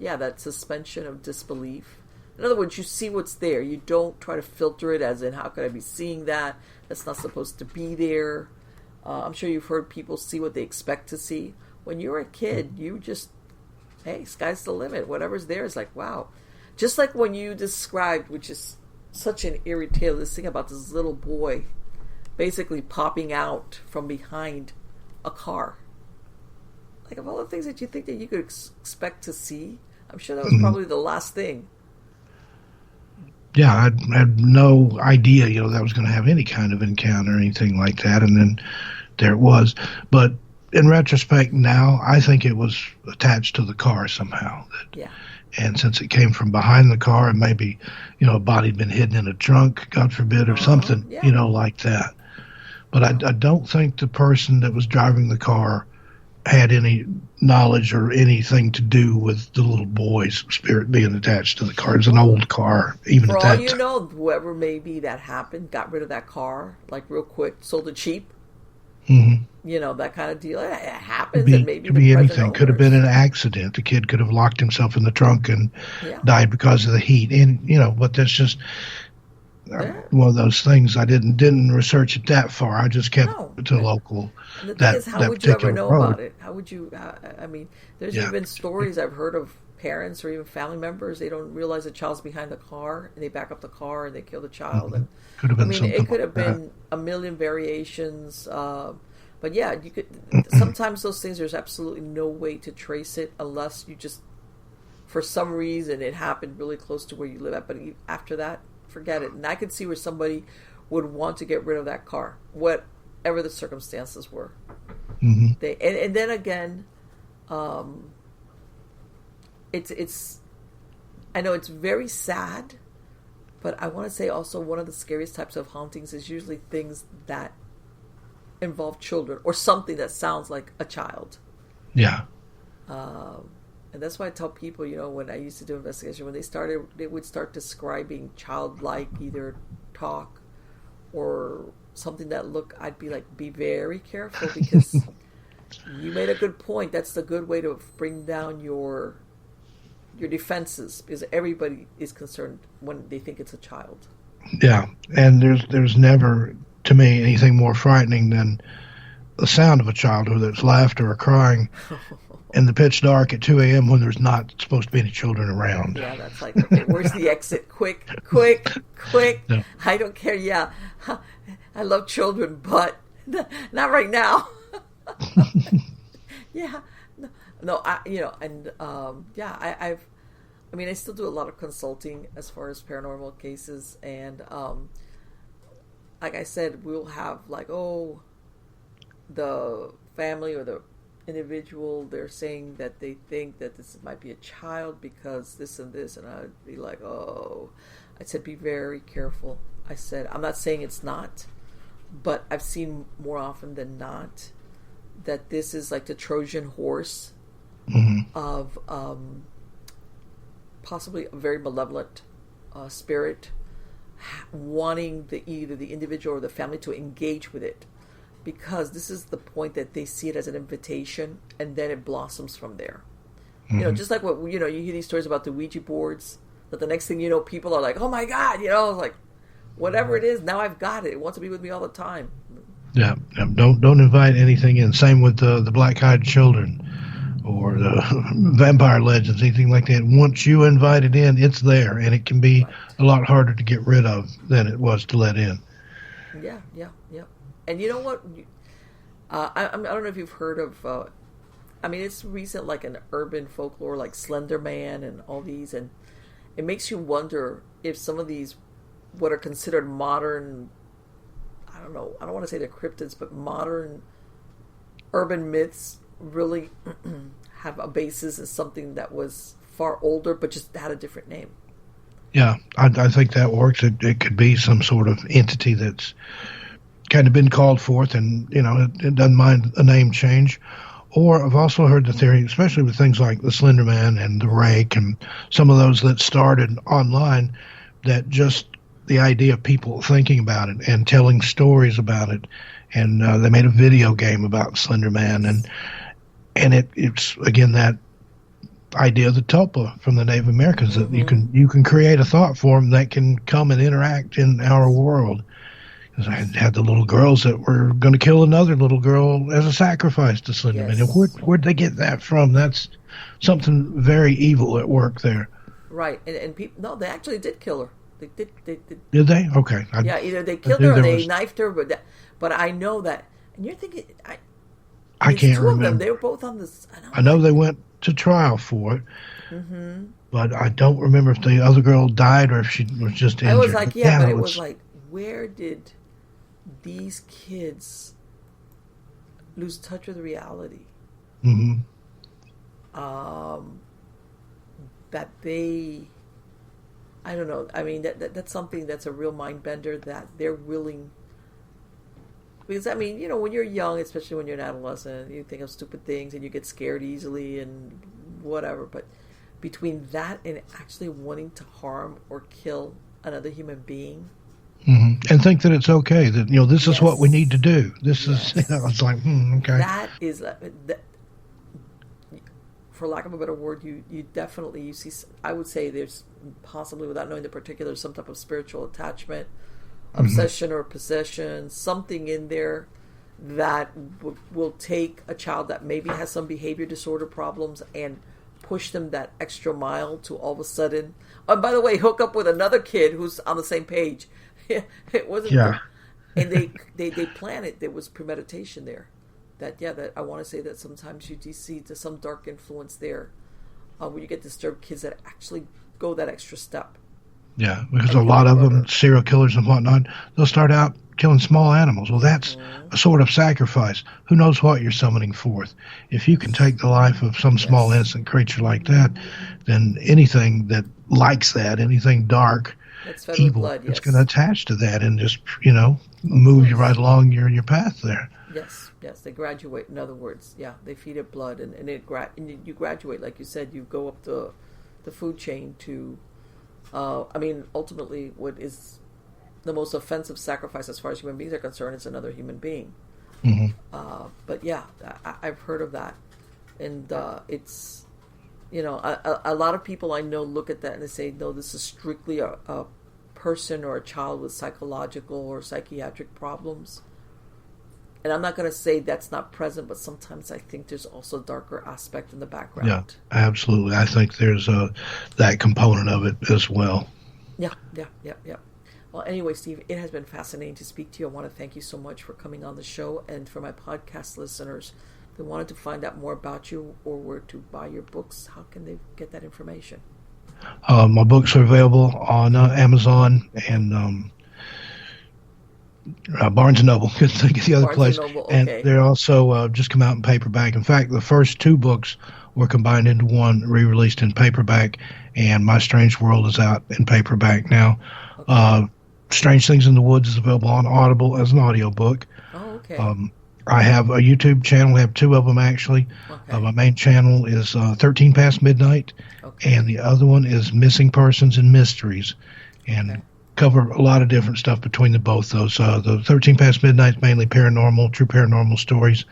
Yeah, that suspension of disbelief. In other words, you see what's there. You don't try to filter it as in, how could I be seeing that? That's not supposed to be there. I'm sure you've heard people see what they expect to see. When you're a kid, you just, hey, sky's the limit. Whatever's there is like, wow. Just like when you described, which is such an eerie tale, this thing about this little boy basically popping out from behind a car. Like, of all the things that you think that you could expect to see, I'm sure that was probably the last thing. Yeah, I had no idea, that was going to have any kind of encounter or anything like that. And then there it was. But in retrospect now, I think it was attached to the car somehow. Yeah. And since it came from behind the car, and maybe, a body had been hidden in a trunk, God forbid, or something, yeah. Like that. But I don't think the person that was driving the car had any knowledge or anything to do with the little boy's spirit being attached to the car. It's an old car, even For at that all you time. know, whoever maybe that happened got rid of that car, like real quick, sold it cheap. Mm-hmm. That kind of deal. It happens, Could and maybe be the anything. present Could have owners. been an accident. The kid could have locked himself in the trunk and died because of the heat. And but that's just one of those things. I didn't research it that far. I just kept it to local. And the thing is, how would you ever know about it? How would you? I mean, there's even stories I've heard of parents or even family members. They don't realize the child's behind the car, and they back up the car and they kill the child. And could have been something. It could have like been a million variations. But yeah, you could. Sometimes those things, there's absolutely no way to trace it unless you just, for some reason, it happened really close to where you live at. But after that, forget it. And I could see where somebody would want to get rid of that car, whatever the circumstances were. Mm-hmm. And then again, it's. I know it's very sad, but I want to say also one of the scariest types of hauntings is usually things that involve children or something that sounds like a child. Yeah. And that's why I tell people, when I used to do investigation, when they would start describing childlike either talk or something that I'd be like, be very careful, because you made a good point. That's the good way to bring down your defenses, because everybody is concerned when they think it's a child. Yeah, and there's never, to me, anything more frightening than the sound of a child, whether it's laughter or crying, in the pitch dark at 2 a.m. when there's not supposed to be any children around. Yeah, that's like, okay, where's the exit? Quick. No. I don't care. Yeah, I love children, but not right now. Yeah. No, I still do a lot of consulting as far as paranormal cases, and like I said, we'll have the family or the individual, they're saying that they think that this might be a child because this and this, and I'd be like, oh. I said, be very careful. I said, I'm not saying it's not, but I've seen more often than not that this is like the Trojan horse of possibly a very malevolent spirit wanting either the individual or the family to engage with it. because this is the point that they see it as an invitation, and then it blossoms from there. Mm-hmm. Just like what you hear these stories about the Ouija boards, that the next thing you know, people are like, "Oh my God," like whatever it is, now I've got it. It wants to be with me all the time. Yeah. Don't invite anything in. Same with the black-eyed children or the vampire legends, anything like that. Once you invite it in, it's there, and it can be a lot harder to get rid of than it was to let in. Yeah. And you know what? I don't know if you've heard of. It's recent, like an urban folklore, like Slender Man and all these, and it makes you wonder if some of these, what are considered modern, I don't want to say they're cryptids, but modern urban myths really have a basis in something that was far older, but just had a different name. Yeah, I think that works. It could be some sort of entity that's kind of been called forth, and it doesn't mind a name change. Or I've also heard the theory, especially with things like the Slender Man and the Rake and some of those that started online, that just the idea of people thinking about it and telling stories about it, and they made a video game about Slender Man, and it's again that idea of the tulpa from the Native Americans, that you can create a thought form that can come and interact in our world. Because I had the little girls that were going to kill another little girl as a sacrifice to Slender Man. And where'd they get that from? That's something very evil at work there. Right, and people, no, they actually did kill her. They did. Did they? Okay. Either they killed her or they knifed her, but I know that. And you're thinking, I can't two remember. Of them, they were both on this. I know they went to trial for it, but I don't remember if the other girl died or if she was just injured. I was like, but it was like, where did these kids lose touch with reality? That they, I don't know. I mean, that's something that's a real mind bender, that they're willing. Because when you're young, especially when you're an adolescent, you think of stupid things and you get scared easily and whatever. But between that and actually wanting to harm or kill another human being. And think that it's okay, that this is what we need to do. This is it's like okay. That is for lack of a better word, you definitely, you see, I would say there's possibly, without knowing the particulars, some type of spiritual attachment, obsession or possession, something in there that will take a child that maybe has some behavior disorder problems and push them that extra mile to all of a sudden, oh, by the way, hook up with another kid who's on the same page. It wasn't, and they planned it. There was premeditation there. That I want to say that sometimes you do see some dark influence there, where you get disturbed kids that actually go that extra step. Yeah, because a lot of them, serial killers and whatnot, they'll start out killing small animals. Well, that's a sort of sacrifice. Who knows what you're summoning forth? If you can take the life of some small innocent creature like that, then anything that likes that, anything dark, evil, blood, it's going to attach to that and just move you right along your path there. Yes, they graduate. In other words, they feed it blood, and you graduate, like you said. You go up the food chain to, ultimately, what is the most offensive sacrifice as far as human beings are concerned is another human being. But I've heard of that, and it's, a lot of people I know look at that and they say, no, this is strictly a person or a child with psychological or psychiatric problems. And I'm not going to say that's not present, but sometimes I think there's also a darker aspect in the background. Yeah, absolutely. I think there's that component of it as well. Yeah. Well, anyway, Steve, it has been fascinating to speak to you. I want to thank you so much for coming on the show. And for my podcast listeners that wanted to find out more about you or where to buy your books, how can they get that information? My books are available on Amazon and Barnes & Noble. Couldn't think of the other place. Noble, okay. And they're also just come out in paperback. In fact, the first two books were combined into one, re-released in paperback, and My Strange World is out in paperback now. Okay. Strange Things in the Woods is available on Audible as an audiobook. Oh, okay. I have a YouTube channel. I have two of them, actually. Okay. My main channel is 13 Past Midnight, and the other one is Missing Persons and Mysteries. And cover a lot of different stuff between the both those. The 13 Past Midnight is mainly paranormal, true paranormal stories,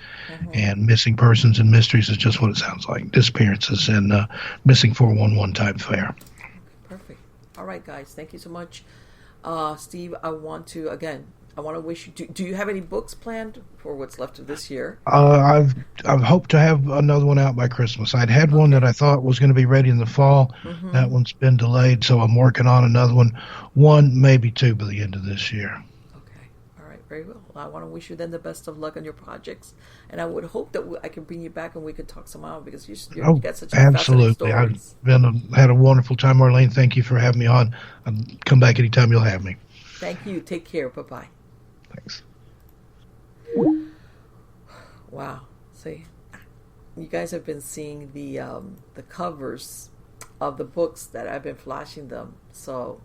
and missing persons and mysteries is just what it sounds like. Disappearances and missing 411 type fare. Perfect. All right, guys. Thank you so much. Steve, I want to wish you, do you have any books planned for what's left of this year? I've hoped to have another one out by Christmas. I'd had one that I thought was going to be ready in the fall. That one's been delayed, so I'm working on another one, maybe two by the end of this year. Okay. All right. Very well. I want to wish you then the best of luck on your projects, and I would hope that I can bring you back and we could talk some more because you got such fascinating stories. I've had a wonderful time, Marlene. Thank you for having me on. I'll come back anytime you'll have me. Thank you. Take care. Bye-bye. Thanks. Wow. See, you guys have been seeing the covers of the books that I've been flashing them. So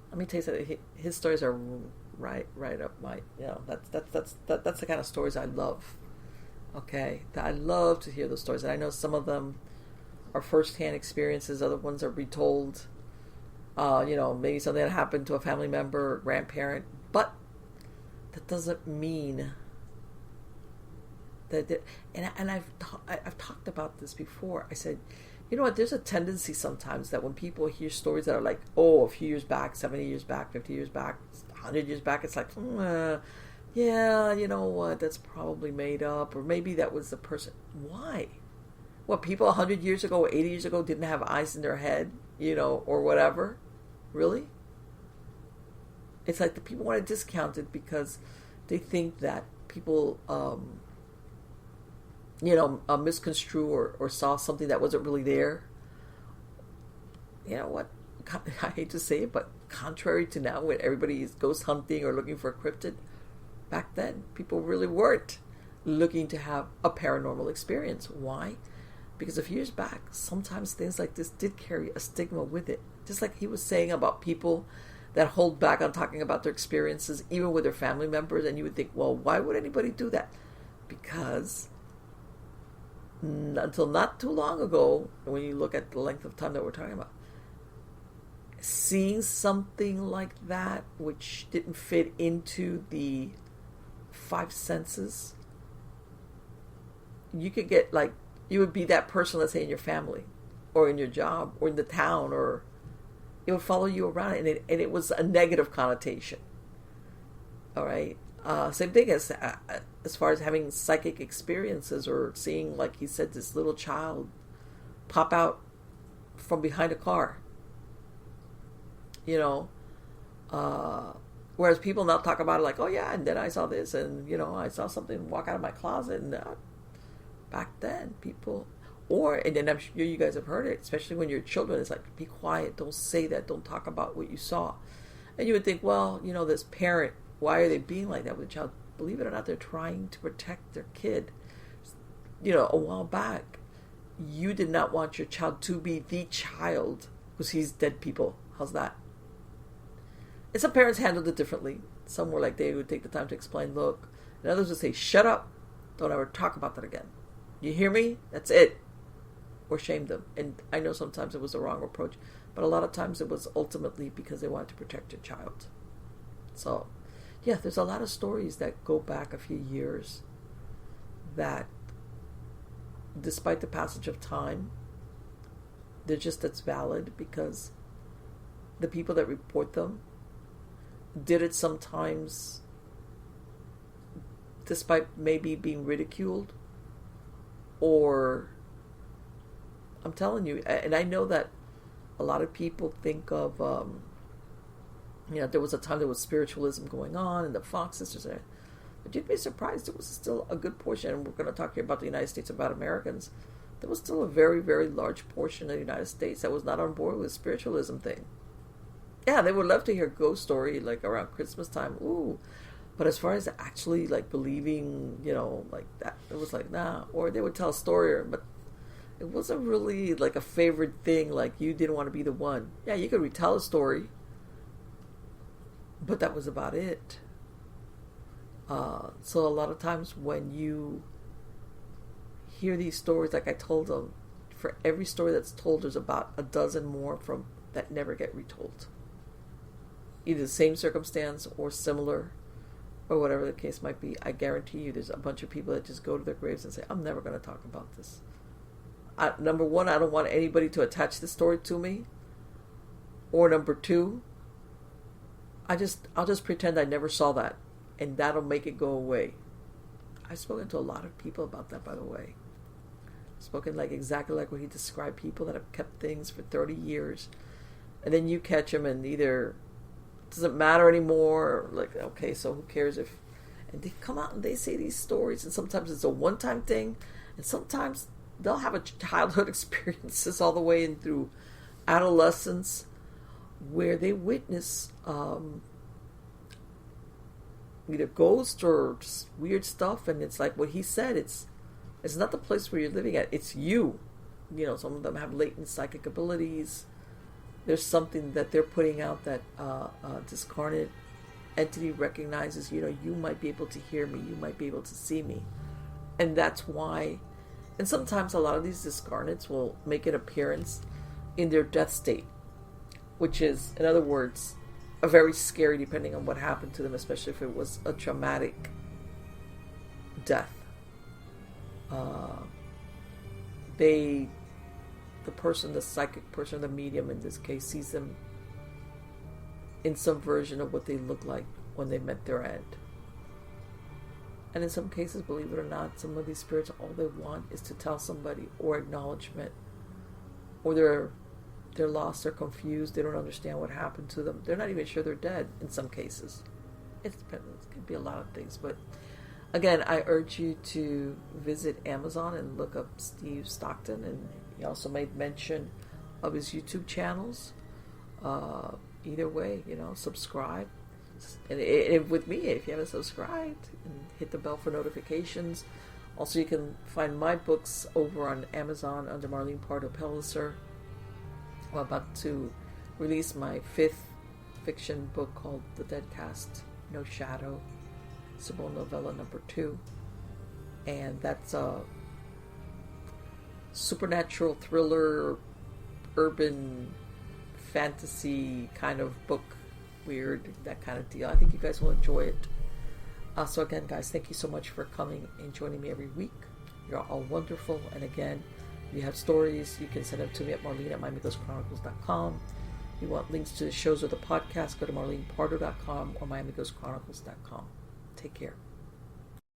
let me tell you something. His stories are right up my, that's the kind of stories I love. Okay, I love to hear those stories, and I know some of them are first-hand experiences. Other ones are retold. Maybe something that happened to a family member or grandparent, but that doesn't mean that. And I've talked about this before. I said, you know what? There's a tendency sometimes that when people hear stories that are like, a few years back, 70 years back, 50 years back, 100 years back, it's like, yeah, you know what? That's probably made up, or maybe that was the person. Why? What, people 100 years ago, or 80 years ago didn't have eyes in their head, or whatever? Really? It's like the people want to discount it because they think that people, misconstrue or saw something that wasn't really there. You know what? I hate to say it, but contrary to now when everybody is ghost hunting or looking for a cryptid, back then people really weren't looking to have a paranormal experience. Why? Because a few years back, sometimes things like this did carry a stigma with it. Just like he was saying about people that hold back on talking about their experiences, even with their family members, and you would think, well, why would anybody do that? Because until not too long ago, when you look at the length of time that we're talking about, seeing something like that, which didn't fit into the five senses, you could get you would be that person, let's say, in your family, or in your job, or in the town, or it would follow you around, and it was a negative connotation. All right. Same thing as far as having psychic experiences, or seeing, like he said, this little child pop out from behind a car. Whereas people now talk about it like, oh yeah, and then I saw this, and I saw something walk out of my closet, and back then people. And then I'm sure you guys have heard it, especially when you're children. It's like, be quiet, don't say that, don't talk about what you saw. And you would think, well, this parent, why are they being like that with a child? Believe it or not, they're trying to protect their kid. A while back, you did not want your child to be the child who sees dead people. How's that? And some parents handled it differently. Some were like, they would take the time to explain, look. And others would say, shut up, don't ever talk about that again. You hear me? That's it. Or shame them. And I know sometimes it was the wrong approach, but a lot of times it was ultimately because they wanted to protect your child. So, yeah, there's a lot of stories that go back a few years that, despite the passage of time, that's valid because the people that report them did it sometimes despite maybe being ridiculed, or I'm telling you, and I know that a lot of people think of, there was a time there was spiritualism going on, and the Fox sisters, but you'd be surprised, it was still a good portion, and we're going to talk here about the United States, about Americans. There was still a very, very large portion of the United States that was not on board with the spiritualism thing. Yeah, they would love to hear a ghost story, like around Christmas time, ooh. But as far as actually, believing, like that, it was like, nah. Or they would tell a story, but it wasn't really like a favorite thing, like you didn't want to be the one. Yeah, you could retell a story, but that was about it. So a lot of times when you hear these stories, like I told them, for every story that's told, there's about a dozen more from that never get retold. either the same circumstance or similar, or whatever the case might be, I guarantee you there's a bunch of people that just go to their graves and say, I'm never going to talk about this. Number one, I don't want anybody to attach this story to me. Or number two, I'll just pretend I never saw that, and that'll make it go away. I've spoken to a lot of people about that, by the way. Spoken exactly like what he described, people that have kept things for 30 years, and then you catch them and either it doesn't matter anymore, okay, so who cares if, and they come out and they say these stories, and sometimes it's a one-time thing, and sometimes they'll have a childhood experiences all the way in through adolescence where they witness either ghosts or just weird stuff, and it's like what he said, it's not the place where you're living at, it's you. Some of them have latent psychic abilities. There's something that they're putting out that discarnate entity recognizes, you might be able to hear me, you might be able to see me. And that's why, and sometimes a lot of these discarnates will make an appearance in their death state, which is, in other words, a very scary, depending on what happened to them, especially if it was a traumatic death. The psychic person, the medium in this case, sees them in some version of what they look like when they met their end. And in some cases, believe it or not, some of these spirits, all they want is to tell somebody, or acknowledgement, or they're lost, they're confused, they don't understand what happened to them. They're not even sure they're dead in some cases. It could be a lot of things, but again, I urge you to visit Amazon and look up Steve Stockton, and he also made mention of his YouTube channels. Either way, subscribe. And with me, if you haven't subscribed, and hit the bell for notifications. Also, you can find my books over on Amazon under Marlene Pardo Pellicer. I'm about to release my 5th fiction book called The Dead Cast, No Shadow, Sybil Novella number 2. And that's a supernatural thriller, urban fantasy kind of book, weird, that kind of deal. I think you guys will enjoy it. So again, guys, thank you so much for coming and joining me every week. You're all wonderful. And again, if you have stories, you can send them to me at marlene@miamighostchronicles.com. If you want links to the shows or the podcast, go to marlenepardo.com or miamighostchronicles.com. Take care.